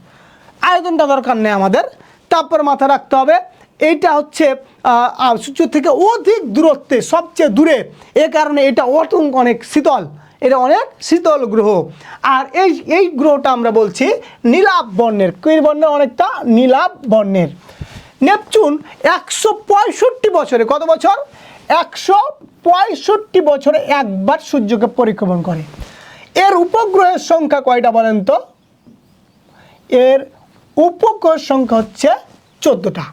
আয়তনটা দরকার নেই আমাদের। তারপর মাথা রাখতে হবে এইটা হচ্ছে সূর্য থেকে অধিক দূরত্বে, সবচেয়ে দূরে, এ কারণে এটা অনেক শীতল, এটা অনেক শীতল গ্রহ। আর এই গ্রহটা আমরা বলছি নীলাভ বর্ণের। কি বর্ণের? অনেকটা নীলাভ বর্ণের। নেপচুন 165 বছরে, কত বছর? 165 বছরে একবার সূর্যকে পরিক্রমণ করে। এর উপগ্রহের সংখ্যা কয়টা বলেন তো? এর উপগ্রহের সংখ্যা হচ্ছে 14টা।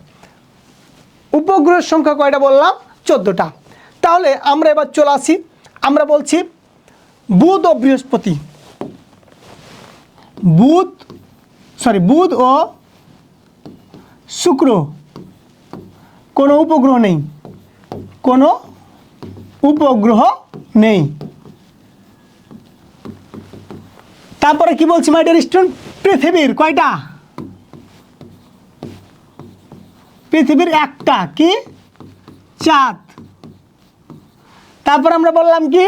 উপগ্রহের সংখ্যা কয়টা বললাম? 14টা। তাহলে আমরা এবার চলে আসি, আমরা বলছি বুধ ও বৃহস্পতি, বুধ ও শুক্র কোনো উপগ্রহ নেই, কোনো উপগ্রহ নেই। তারপরে কি বলছি মাই ডিয়ার স্টুডেন্ট? পৃথিবীর কয়টা? পৃথিবীর একটা কি? চাঁদ। তারপর আমরা বললাম কি?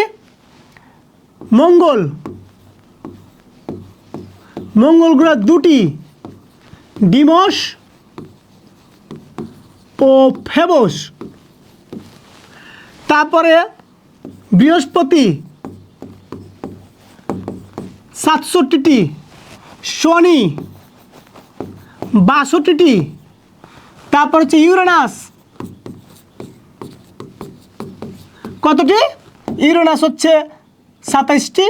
মঙ্গল গ্রহ 2টি, ডিমস ও ফেবস। তারপরে বৃহস্পতি 67টি, শনি 62টি, তারপর হচ্ছে ইউরেনাস কতটি? ইউরেনাস হচ্ছে 27টি,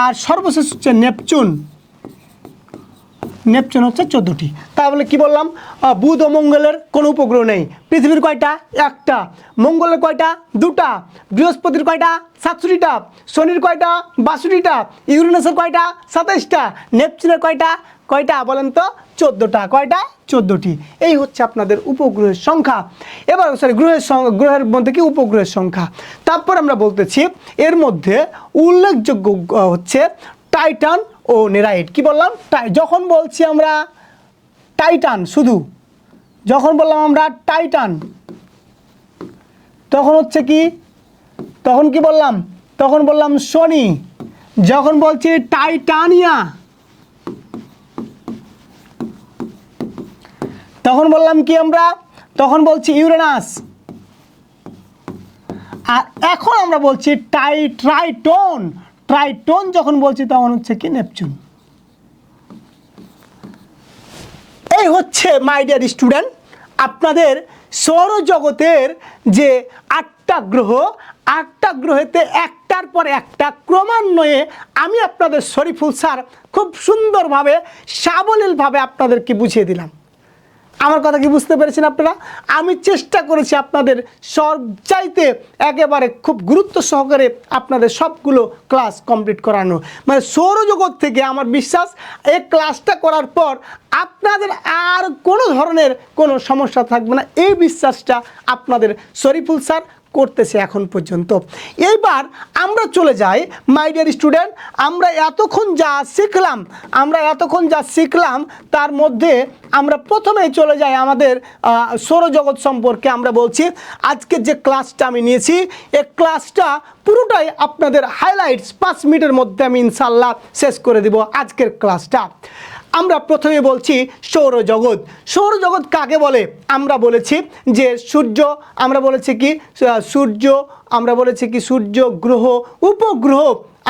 আর সর্বশেষ হচ্ছে নেপচুন হচ্ছে 14টি। তাহলে কি বললাম? বুধ ও মঙ্গলের কোনো উপগ্রহ নেই। পৃথিবীর কয়টা? একটা। মঙ্গলের কয়টা? দুটা। বৃহস্পতির কয়টা? 67টা। শনির কয়টা? 62টা। ইউরেনাসের কয়টা? 27টা। নেপচুনের কয়টা বলেন তো? 14টা। কয়টা? 14টি। এই হচ্ছে আপনাদের উপগ্রহের সংখ্যা। এবার গ্রহের মধ্যে কি উপগ্রহের সংখ্যা। তারপর আমরা বলতেছি এর মধ্যে উল্লেখযোগ্য হচ্ছে টাইটান ও নেরাইট। কি বললাম? যখন বলছি আমরা টাইটান, শুধু যখন বললাম আমরা টাইটান, তখন হচ্ছে কি? তখন কি বললাম? তখন বললাম শনি। যখন বলছি টাইটানিয়া, তখন বললাম কি আমরা? তখন বলছি ইউরেনাস। আর এখন আমরা বলছি ট্রাইটন। ট্রাইটন যখন বলছি তখন হচ্ছে কি? নেপচুন। এই হচ্ছে মাই ডিয়ার স্টুডেন্ট আপনাদের সৌরজগতের যে 8টা গ্রহ, 8টা গ্রহেতে একটার পর একটা ক্রমান্বয়ে আমি আপনাদের শরীফুল স্যার খুব সুন্দরভাবে সাবলীলভাবে আপনাদেরকে বুঝিয়ে দিলাম। আমার কথা কি বুঝতে পেরেছেন আপনারা? আমি চেষ্টা করেছি আপনাদের সবচাইতে একেবারে খুব গুরুত্ব সহকারে আপনাদের সবগুলো ক্লাস কমপ্লিট করানো। মানে সৌরজগৎ থেকে আমার বিশ্বাস এই ক্লাসটা করার পর আপনাদের আর কোনো ধরনের কোনো সমস্যা থাকবে না, এই বিশ্বাসটা আপনাদের শরীফুল স্যার করতেছে এখন পর্যন্ত। এইবার আমরা চলে যাই মাই ডিয়ার স্টুডেন্ট, আমরা এতক্ষণ যা শিখলাম তার মধ্যে আমরা প্রথমেই চলে যাই আমাদের সৌরজগৎ সম্পর্কে। আমরা বলছি আজকে যে ক্লাসটা আমি নিয়েছি এই ক্লাসটা পুরোটাই আপনাদের হাইলাইটস 5 মিনিটের মধ্যে আমি ইনশাল্লাহ শেষ করে দিব আজকের ক্লাসটা। আমরা প্রথমে বলছি সৌরজগৎ। সৌরজগৎ কাকে বলে? আমরা বলেছি যে সূর্য, আমরা বলেছি কি সূর্য, আমরা বলেছি কি সূর্য, গ্রহ, উপগ্রহ,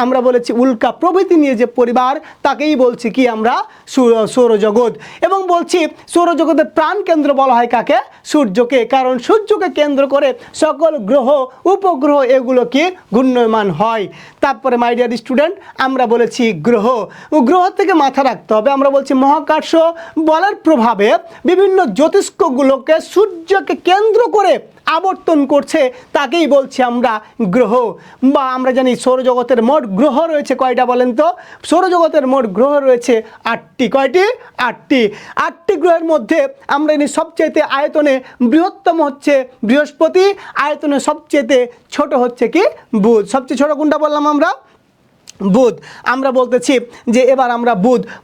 আমরা বলেছি উল্কা প্রভৃতি নিয়ে যে পরিবার তাকেই বলছি কি আমরা সৌরজগৎ। এবং বলছি সৌরজগতের প্রাণকেন্দ্র বলা হয় কাকে? সূর্যকে, কারণ সূর্যকে কেন্দ্র করে সকল গ্রহ উপগ্রহ এগুলো কি ঘূর্ণয়মান হয়। তারপরে মাই ডিয়ার স্টুডেন্ট আমরা বলেছি গ্রহ থেকে মাথা রাখতে হবে। আমরা বলছি মহাকর্ষ বলের প্রভাবে বিভিন্ন জ্যোতিষ্কগুলোকে সূর্যকে কেন্দ্র করে আবর্তন করছে তাকেই বলছি আমরা গ্রহ। বা আমরা জানি সৌরজগতের মোট গ্রহ রয়েছে কয়টা বলেন তো? সৌরজগতের মোট গ্রহ রয়েছে 8টি। কয়টি? 8টি। 8টি গ্রহের মধ্যে আমরা জানি সবচেয়ে আয়তনে বৃহত্তম হচ্ছে বৃহস্পতি, আয়তনে সবচেয়ে ছোট হচ্ছে কি? বুধ। সবচেয়ে ছোট কোনটা বললাম আমরা? বুধ। আমরা বলতেছি যে এবার আমরা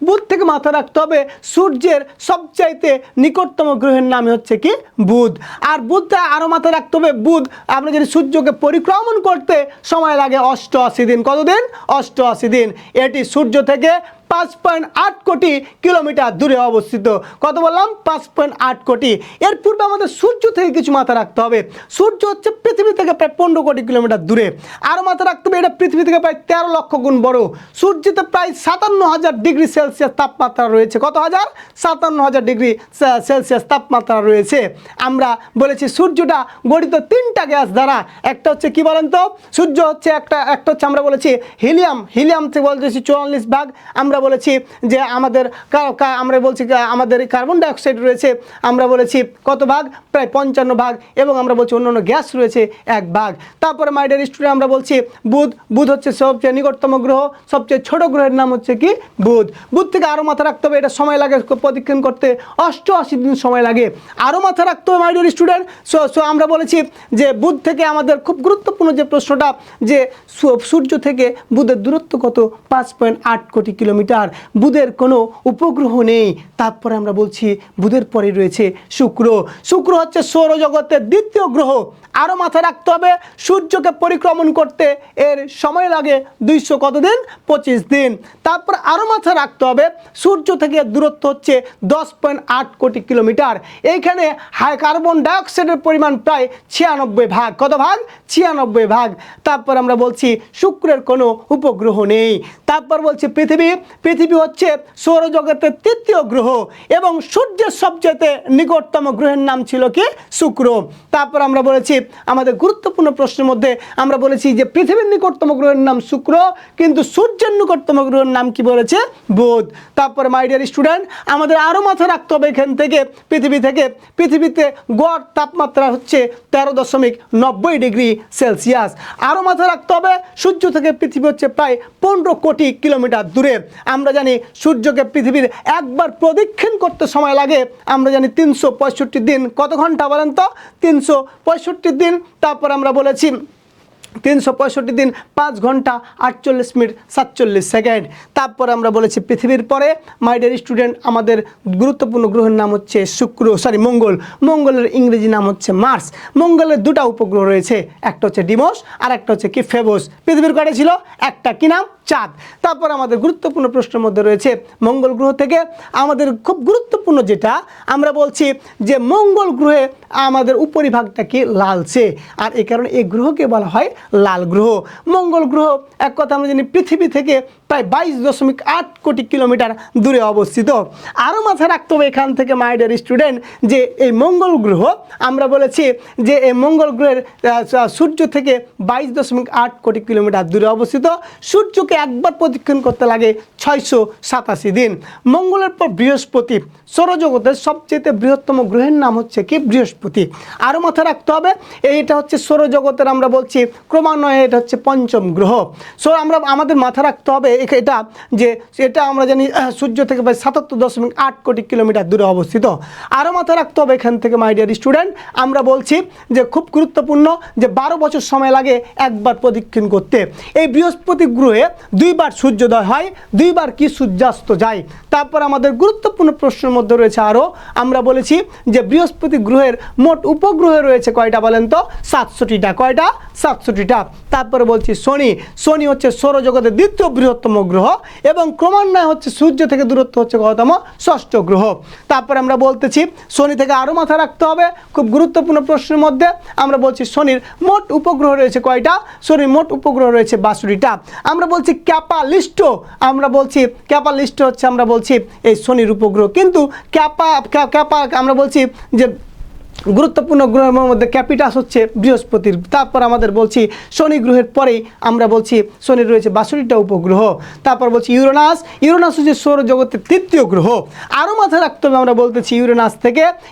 বুধ থেকে মাথা রাখতে হবে সূর্যের সবচাইতে নিকটতম গ্রহের নাম হচ্ছে কি? বুধ। আর বুধটা আরও মাথা রাখতে হবে বুধ আমরা যদি সূর্যকে পরিক্রমণ করতে সময় লাগে 88 দিন। কতদিন? 88 দিন। এটি সূর্য থেকে 5.8 কোটি কিলোমিটার দূরে অবস্থিত। কত বললাম? 5.8 কোটি। এর পূর্বে আমাদের সূর্য থেকে কিছু মাথা রাখতে হবে। সূর্য হচ্ছে পৃথিবী থেকে প্রায় 15 কোটি কিলোমিটার দূরে। আরও মাথা রাখতে হবে এটা পৃথিবী থেকে প্রায় 13 লক্ষ গুণ বড়। সূর্যতে প্রায় 57,000 ডিগ্রি সেলসিয়াস তাপমাত্রা রয়েছে। কত হাজার? 57,000 ডিগ্রি সেলসিয়াস তাপমাত্রা রয়েছে। আমরা বলেছি সূর্যটা গঠিত 3টা গ্যাস দ্বারা। একটা হচ্ছে কি বলেন তো? সূর্য হচ্ছে একটা হচ্ছে আমরা বলেছি হিলিয়াম থেকে বলতেছি 44 ভাগ। আমরা বলেছি যে আমরা বলছি আমাদের কার্বন ডাইঅক্সাইড রয়েছে আমরা বলেছি কত ভাগ? প্রায় 55 ভাগ। এবং আমরা বলছি অন্যান্য গ্যাস রয়েছে 1 ভাগ। তারপরে মাই ডিয়ার স্টুডেন্ট আমরা বলছি বুধ হচ্ছে সবচেয়ে নিকটতম গ্রহ, সবচেয়ে ছোট গ্রহের নাম হচ্ছে কি? বুধ থেকে আরও মাথা রাখতে হবে এটা সময় লাগে প্রদক্ষিণ করতে 88 দিন সময় লাগে। আরও মাথা রাখতে হবে মাই ডিয়ার স্টুডেন্ট। সো আমরা বলেছি যে বুধ থেকে আমাদের খুব গুরুত্বপূর্ণ যে প্রশ্নটা যে সূর্য থেকে বুধের দূরত্ব কত? 5.8 কোটি কিলোমিটার। কিলোমিটার। বুধের কোনো উপগ্রহ নেই। তারপরে আমরা বলছি বুধের পরে রয়েছে শুক্র। শুক্র হচ্ছে সৌরজগতের দ্বিতীয় গ্রহ। আরও মাথায় রাখতে হবে সূর্যকে পরিক্রমণ করতে এর সময় লাগে 200 কত দিন? 25 দিন। তারপর আরও মাথায় রাখতে হবে সূর্য থেকে দূরত্ব হচ্ছে 10.8 কোটি কিলোমিটার। এইখানে কার্বন ডাইঅক্সাইডের পরিমাণ প্রায় 96 ভাগ। কত ভাগ? 96 ভাগ। তারপর আমরা বলছি শুক্রের কোনো উপগ্রহ নেই। তারপর বলছি পৃথিবী হচ্ছে সৌরজগতের তৃতীয় গ্রহ এবং সূর্যের সবচেয়ে নিকটতম গ্রহের নাম ছিল কি? শুক্র। তারপর আমরা বলেছি আমাদের গুরুত্বপূর্ণ প্রশ্নের মধ্যে আমরা বলেছি যে পৃথিবীর নিকটতম গ্রহের নাম শুক্র, কিন্তু সূর্যের নিকটতম গ্রহের নাম কি বলেছে? বুধ। তারপরে মাই ডিয়ার স্টুডেন্ট, আমাদের আরও মাথায় রাখতে হবে এখান থেকে পৃথিবীতে গড় তাপমাত্রা হচ্ছে 13.90 ডিগ্রি সেলসিয়াস। আরও মাথায় রাখতে হবে সূর্য থেকে পৃথিবী হচ্ছে প্রায় 15 কোটি কিলোমিটার দূরে। আমরা জানি সূর্যকে পৃথিবীর একবার প্রদক্ষিণ করতে সময় লাগে আমরা জানি 365 দিন। কত ঘন্টা বলেন তো? 365 দিন। তারপর আমরা বলেছি 365 দিন 5 ঘন্টা 48 মিনিট 47 সেকেন্ড। তারপর আমরা বলেছি পৃথিবীর পরে মাই ডিয়ার স্টুডেন্ট আমাদের গুরুত্বপূর্ণ গ্রহের নাম হচ্ছে মঙ্গল। মঙ্গলের ইংরেজি নাম হচ্ছে মার্স। মঙ্গলের 2টা উপগ্রহ রয়েছে, একটা হচ্ছে ডিমোস আর একটা হচ্ছে কি? ফেবোস। পৃথিবীর কয়টা ছিল? একটা। কি নাম? চাঁদ। তারপর আমাদের গুরুত্বপূর্ণ প্রশ্নের মধ্যে রয়েছে মঙ্গল গ্রহ থেকে আমাদের খুব গুরুত্বপূর্ণ যেটা আমরা বলছি যে মঙ্গল গ্রহে আমাদের উপরিভাগটা কি? লালচে। আর এই কারণে এই গ্রহকে বলা হয় লাল গ্রহ। মঙ্গল গ্রহ এক কথা আমরা জানি পৃথিবী থেকে প্রায় 22.8 কোটি কিলোমিটার দূরে অবস্থিত। আরও মাথায় রাখতে হবে এখান থেকে মাই ডিয়ার স্টুডেন্ট যে এই মঙ্গল গ্রহ আমরা বলেছি যে এই মঙ্গল গ্রহের সূর্য থেকে 22.8 কোটি কিলোমিটার দূরে অবস্থিত। সূর্যকে একবার প্রদক্ষিণ করতে লাগে 687 দিন। মঙ্গলের পর বৃহস্পতি, সৌরজগতের সবচেয়ে বৃহত্তম গ্রহের নাম হচ্ছে কি? বৃহস্পতি। আরও মাথায় রাখতে হবে এইটা হচ্ছে সৌরজগতের আমরা বলছি ক্রমান্বয়ে এটা হচ্ছে 5ম গ্রহ। সো আমাদের মাথায় রাখতে হবে এটা আমরা জানি সূর্য থেকে প্রায় 77.8 কোটি কিলোমিটার দূরে অবস্থিত। আরও মাথায় রাখতে হবে এখান থেকে মাই ডিয়ার স্টুডেন্ট আমরা বলছি যে খুব গুরুত্বপূর্ণ যে 12 বছর সময় লাগে একবার প্রদক্ষিণ করতে। এই বৃহস্পতি গ্রহে 2বার সূর্যোদয় হয়, 2বার কি? সূর্যাস্ত যায়। তারপর আমাদের গুরুত্বপূর্ণ প্রশ্নের মধ্যে রয়েছে আরও আমরা বলেছি যে বৃহস্পতি গ্রহের মোট উপগ্রহ রয়েছে কয়টা বলেন তো? 67টা। কয়টা? 67টা। তারপরে বলছি শনি হচ্ছে সৌরজগতের দ্বিতীয় বৃহত্তম গ্রহ এবং ক্রমান্বয়ে হচ্ছে সূর্য থেকে দূরত্ব হচ্ছে কততম? 6ষ্ঠ গ্রহ। তারপরে আমরা বলতেছি শনি থেকে আরও মাথায় রাখতে হবে খুব গুরুত্বপূর্ণ প্রশ্নের মধ্যে আমরা বলছি শনির মোট উপগ্রহ রয়েছে কয়টা? শনির মোট উপগ্রহ রয়েছে 62টা। আমরা বলছি ক্যাপালিস্টো হচ্ছে আমরা বলছি এই শনির উপগ্রহ, কিন্তু ক্যাপা আমরা বলছি যে গুরুত্বপূর্ণ গ্রহের মধ্যে ক্যাপিটাস হচ্ছে বৃহস্পতির। তারপর আমাদের বলছি শনি গ্রহের পরেই আমরা বলছি শনির রয়েছে 62টা উপগ্রহ। তারপর বলছি ইউরেনাস হচ্ছে সৌরজগতের তৃতীয় গ্রহ। আরও মাথায় রাখতে হবে আমরা বলতেছি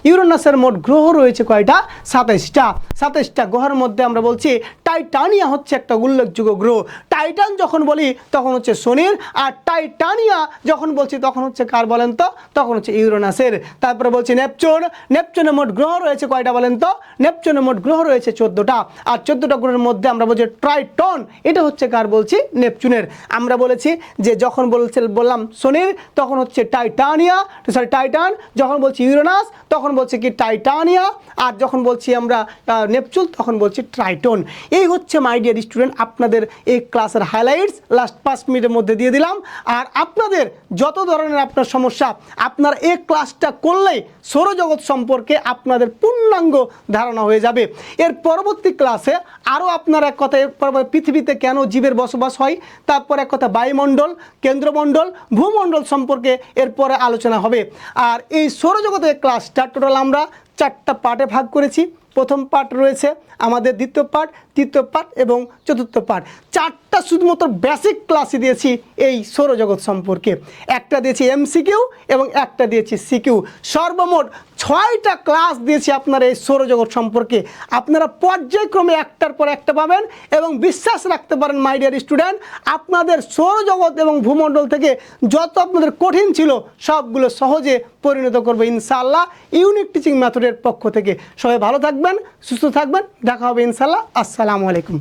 ইউরেনাসের মোট গ্রহ রয়েছে কয়টা? 27টা গ্রহের মধ্যে আমরা বলছি টাইটানিয়া হচ্ছে একটা উল্লেখযোগ্য গ্রহ। টাইটান যখন বলি তখন হচ্ছে শনির, আর টাইটানিয়া যখন বলছি তখন হচ্ছে কার বলেন তো? তখন হচ্ছে ইউরেনাসের। তারপরে বলছি নেপচুনের মোট গ্রহ রয়েছে কয়টা বলেন তো? নেপচুনের মোট গ্রহ রয়েছে 14টা। আর 14টা গ্রহের মধ্যে আমরা বলছি ট্রাইটন, এটা হচ্ছে কার বলছি? নেপচুনের। আমরা বলেছি যে যখন বললাম শনির তখন হচ্ছে টাইটান, যখন বলছি ইউরেনাস তখন বলছি কি? টাইটানিয়া, আর যখন বলছি আমরা নেপচুন তখন বলছি ট্রাইটন। এই হচ্ছে মাই ডিয়ার স্টুডেন্ট আপনাদের এই ক্লাসের হাইলাইটস লাস্ট 5 মিনিটের মধ্যে দিয়ে দিলাম। আর আপনাদের যত ধরনের আপনার সমস্যা আপনার এই ক্লাসটা করলেই সৌরজগৎ সম্পর্কে আপনাদের পূর্ণাঙ্গ ধারণা হয়ে যাবে। এর পরবর্তী ক্লাসে আরও আপনার এক কথা পৃথিবীতে কেন জীবের বসবাস হয়, তারপর এক কথা বায়ুমণ্ডল, কেন্দ্রমণ্ডল, ভূমণ্ডল সম্পর্কে এরপরে আলোচনা হবে। আর এই সৌরজগতের ক্লাসটা টোটাল আমরা 4টা পার্টে ভাগ করেছি। প্রথম পার্ট রয়েছে আমাদের, দ্বিতীয় পার্ট, তৃতীয় পার্ট এবং চতুর্থ পার্ট। 4টা শুধুমাত্র বেসিক ক্লাসই দিয়েছি এই সৌরজগৎ সম্পর্কে। একটা দিয়েছি MCQ এবং একটা দিয়েছি CQ। সর্বমোট 6টা ক্লাস দিয়েছি আপনারা এই সৌরজগৎ সম্পর্কে। আপনারা পর্যায়ক্রমে একটার পর একটা পাবেন এবং বিশ্বাস রাখতে পারেন মাই ডিয়ার স্টুডেন্ট আপনাদের সৌরজগৎ এবং ভূমণ্ডল থেকে যত আপনাদের কঠিন ছিল সবগুলো সহজে পরিণত করবে ইনশাআল্লাহ ইউনিক টিচিং মেথডের পক্ষ থেকে। সবাই ভালো থাকবেন, সুস্থ থাকবেন, দেখা হবে ইনশাআল্লাহ। আসসালামু আলাইকুম।